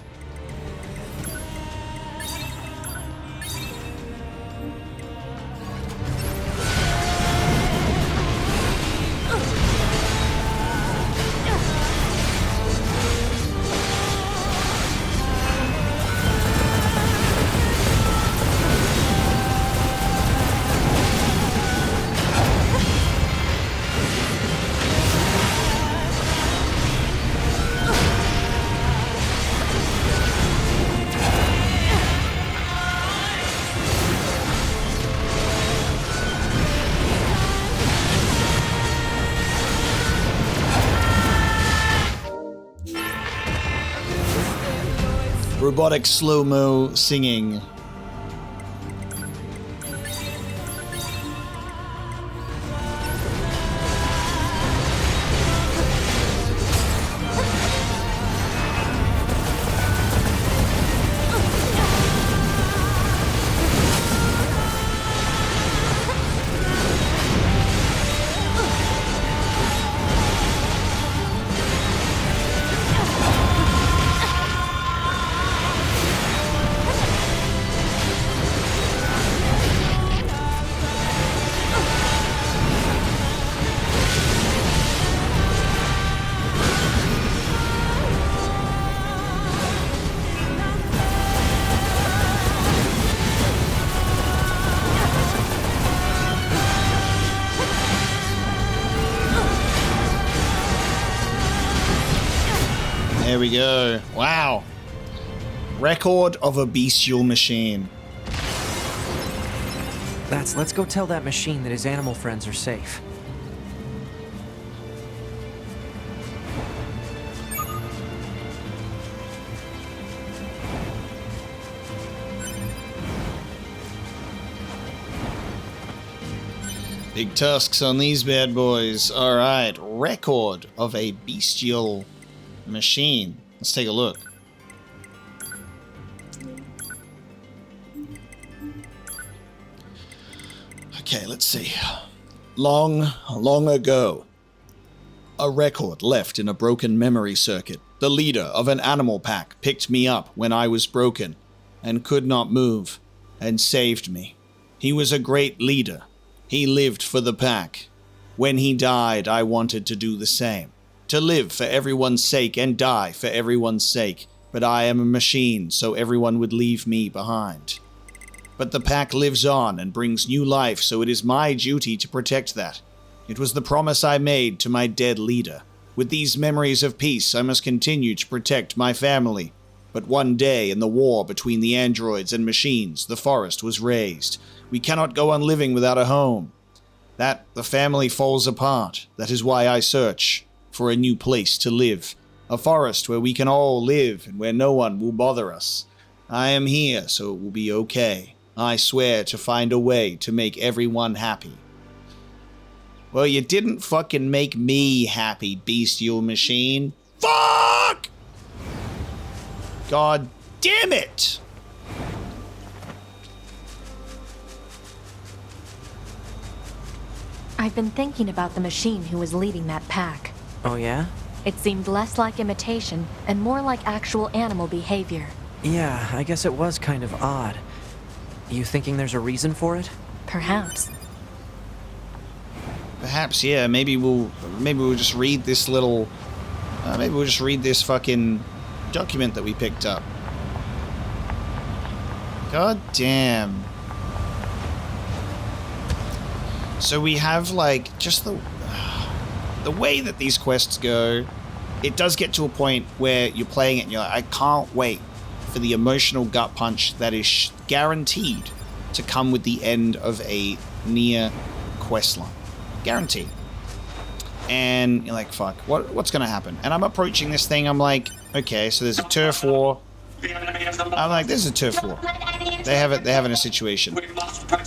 Robotic slow-mo singing. There we go. Wow. Record of a bestial machine. Let's go tell that machine that his animal friends are safe. Big tusks on these bad boys. Alright. Record of a bestial machine. Let's take a look. Okay, let's see. Long ago, a record left in a broken memory circuit. The leader of an animal pack picked me up when I was broken and could not move and saved me. He was a great leader. He lived for the pack. When he died, I wanted to do the same. To live for everyone's sake and die for everyone's sake. But I am a machine, so everyone would leave me behind. But the pack lives on and brings new life, so it is my duty to protect that. It was the promise I made to my dead leader. With these memories of peace, I must continue to protect my family. But one day, in the war between the androids and machines, the forest was razed. We cannot go on living without a home. The family falls apart. That is why I search for a new place to live. A forest where we can all live and where no one will bother us. I am here, so it will be okay. I swear to find a way to make everyone happy. Well, you didn't fucking make me happy, bestial machine. Fuck! God damn it! I've been thinking about the machine who was leading that pack. Oh yeah? It seemed less like imitation and more like actual animal behavior. Yeah, I guess it was kind of odd. You thinking there's a reason for it? Perhaps. Perhaps, yeah. Maybe we'll just read this little. Maybe we'll just read this fucking document that we picked up. God damn. So we have like just the way that these quests go. It does get to a point where you're playing it and you're like, I can't wait for the emotional gut punch that is guaranteed to come with the end of a NieR questline. Guaranteed. And you're like, fuck, what's gonna happen? And I'm approaching this thing, I'm like, okay, so there's a turf war. I'm like, there's a turf war. They're having a situation.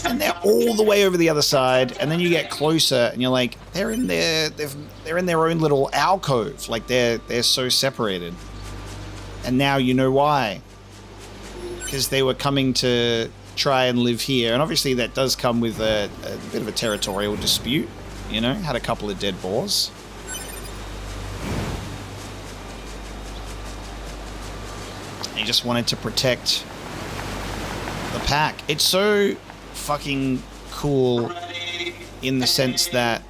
And they're all the way over the other side, and then you get closer and you're like, they're in their own little alcove. Like they're so separated. And now you know why. Because they were coming to try and live here. And obviously that does come with a bit of a territorial dispute. You know, had a couple of dead boars. He just wanted to protect the pack. It's so fucking cool in the sense that,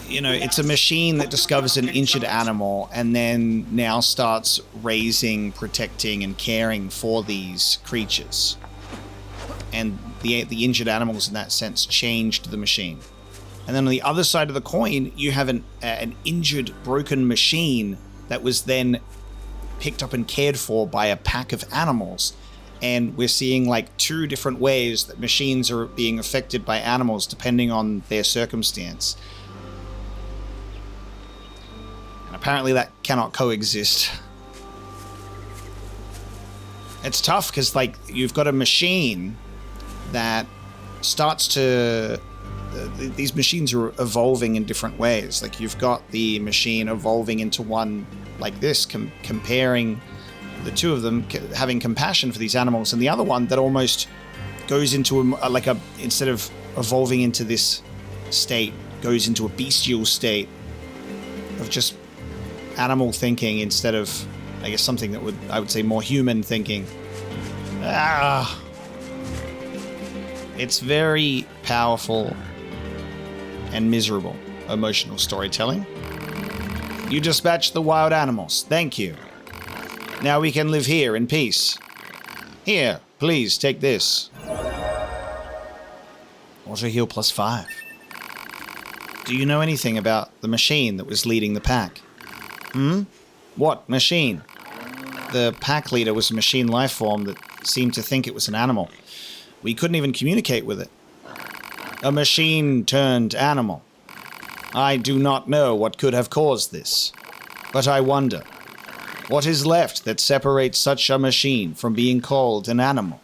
you know, it's a machine that discovers an injured animal and then now starts raising, protecting, and caring for these creatures. And the injured animals in that sense changed the machine. And then on the other side of the coin, you have an injured, broken machine that was then picked up and cared for by a pack of animals. And we're seeing like two different ways that machines are being affected by animals depending on their circumstance. And apparently that cannot coexist. It's tough because, like, you've got a machine that starts to... these machines are evolving in different ways. Like, you've got the machine evolving into one like this, comparing the two of them, having compassion for these animals, and the other one that almost goes into instead of evolving into this state, goes into a bestial state of just animal thinking instead of, I guess, something that I would say more human thinking. It's very powerful and miserable emotional storytelling. You dispatched the wild animals. Thank you. Now we can live here in peace. Here, please take this. Auto heal +5. Do you know anything about the machine that was leading the pack? What machine? The pack leader was a machine life form that seemed to think it was an animal. We couldn't even communicate with it. A machine turned animal. I do not know what could have caused this, but I wonder, what is left that separates such a machine from being called an animal?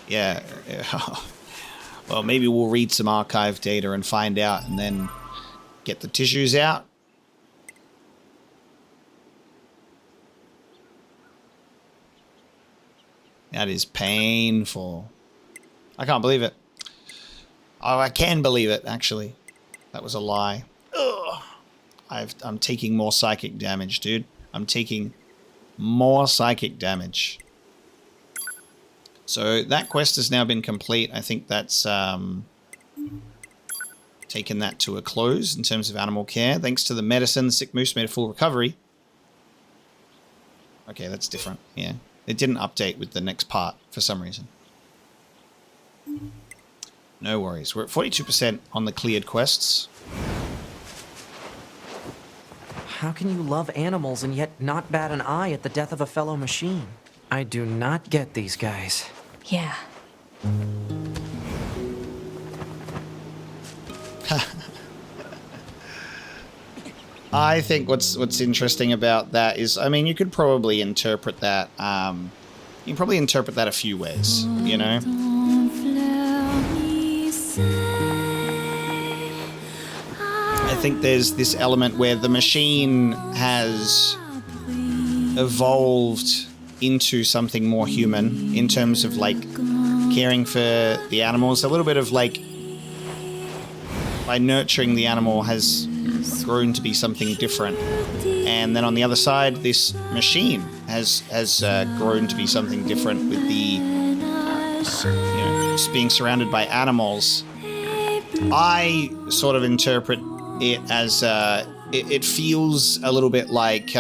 Yeah. Well, maybe we'll read some archive data and find out, and then get the tissues out. That is painful. I can't believe it. Oh, I can believe it, actually. That was a lie. Ugh. I'm taking more psychic damage, dude. I'm taking more psychic damage. So that quest has now been complete. I think that's taken that to a close in terms of animal care. Thanks to the medicine, the sick moose made a full recovery. Okay, that's different. Yeah. It didn't update with the next part for some reason. No worries. We're at 42% on the cleared quests. How can you love animals and yet not bat an eye at the death of a fellow machine? I do not get these guys. Yeah. I think what's interesting about that is, I mean, you could probably interpret that. You can probably interpret that a few ways, you know? I think there's this element where the machine has evolved into something more human in terms of, like, caring for the animals. A little bit of, like, by nurturing the animal has grown to be something different. And then on the other side, this machine has grown to be something different with the, just being surrounded by animals. I sort of interpret it as, it feels a little bit like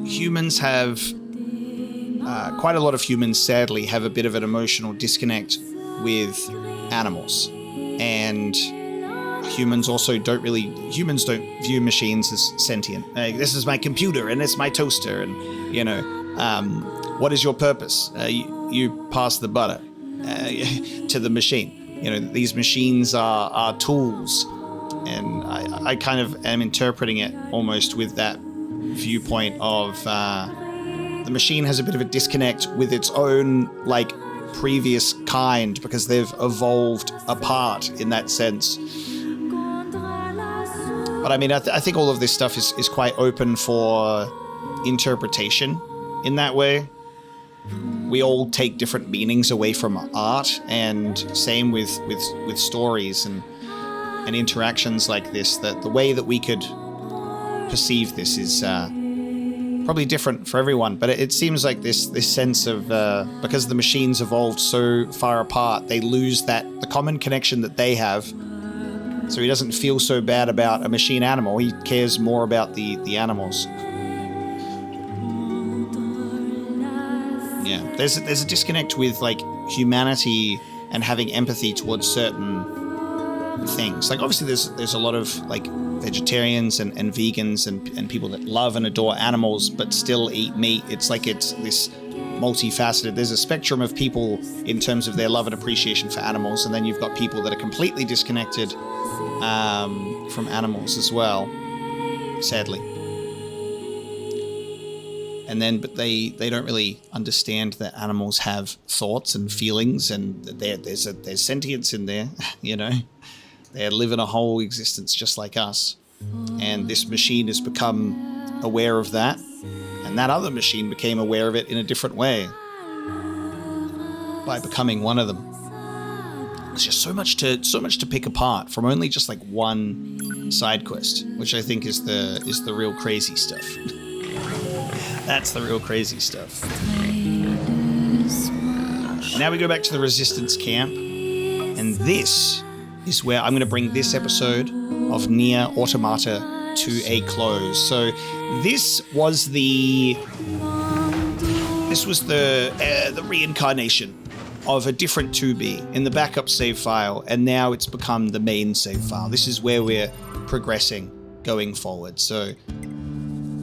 humans have, quite a lot of humans sadly have a bit of an emotional disconnect with animals. And humans don't view machines as sentient. This is my computer and it's my toaster, and, you know, what is your purpose? You pass the butter to the machine. You know, these machines are tools, and I kind of am interpreting it almost with that viewpoint of the machine has a bit of a disconnect with its own, like, previous kind, because they've evolved apart in that sense. But I mean, I think all of this stuff is quite open for interpretation in that way. We all take different meanings away from art, and same with stories and interactions like this. That the way that we could perceive this is probably different for everyone. But it seems like this sense of because the machines evolved so far apart, they lose the common connection that they have. So he doesn't feel so bad about a machine animal. He cares more about the animals. Yeah, there's a disconnect with, like, humanity and having empathy towards certain things. Like, obviously there's a lot of, like, vegetarians and vegans and people that love and adore animals but still eat meat. It's like it's this multifaceted. There's a spectrum of people in terms of their love and appreciation for animals, and then you've got people that are completely disconnected from animals as well, sadly. but they don't really understand that animals have thoughts and feelings, and there's sentience in there. They're living a whole existence just like us, and this machine has become aware of that, and that other machine became aware of it in a different way by becoming one of them. There's just so much to pick apart from only just like one side quest, which I think is the real crazy stuff. That's the real crazy stuff. Now we go back to the Resistance camp, and this is where I'm going to bring this episode of NieR Automata to a close. So this was the reincarnation of a different 2B in the backup save file, and now it's become the main save file. This is where we're progressing going forward. So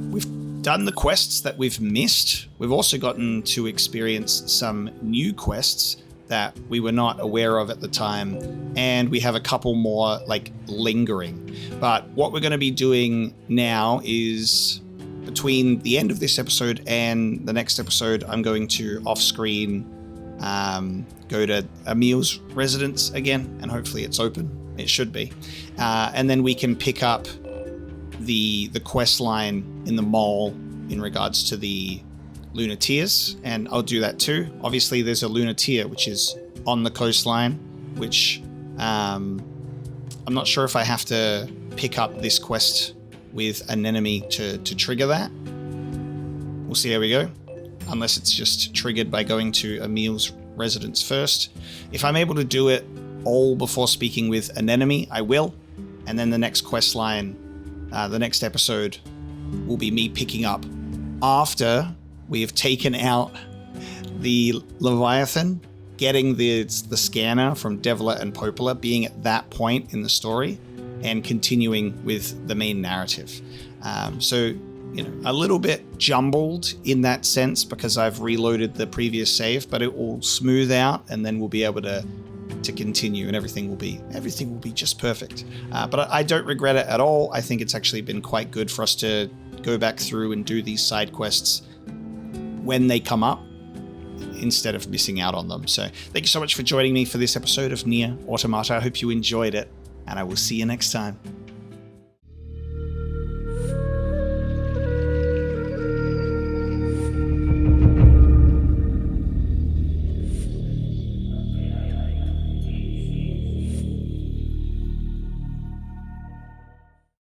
we've done the quests that we've missed. We've also gotten to experience some new quests that we were not aware of at the time, and we have a couple more like lingering. But what we're going to be doing now is, between the end of this episode and the next episode, I'm going to off-screen go to Emil's residence again, and hopefully it's open. It should be. And then we can pick up the quest line in the mall in regards to the Lunatiers, and I'll do that too. Obviously, there's a Lunatier which is on the coastline, which I'm not sure if I have to pick up this quest with an enemy to trigger that. We'll see how we go. Unless it's just triggered by going to Emil's residence first. If I'm able to do it all before speaking with an enemy, I will. And then the next quest line, the next episode, will be me picking up after we have taken out the Leviathan, getting the scanner from Devla and Popola, being at that point in the story, and continuing with the main narrative. So, a little bit jumbled in that sense because I've reloaded the previous save, but it will smooth out, and then we'll be able to continue, and everything will be just perfect. But I don't regret it at all. I think it's actually been quite good for us to go back through and do these side quests when they come up, instead of missing out on them. So thank you so much for joining me for this episode of NieR Automata. I hope you enjoyed it, and I will see you next time.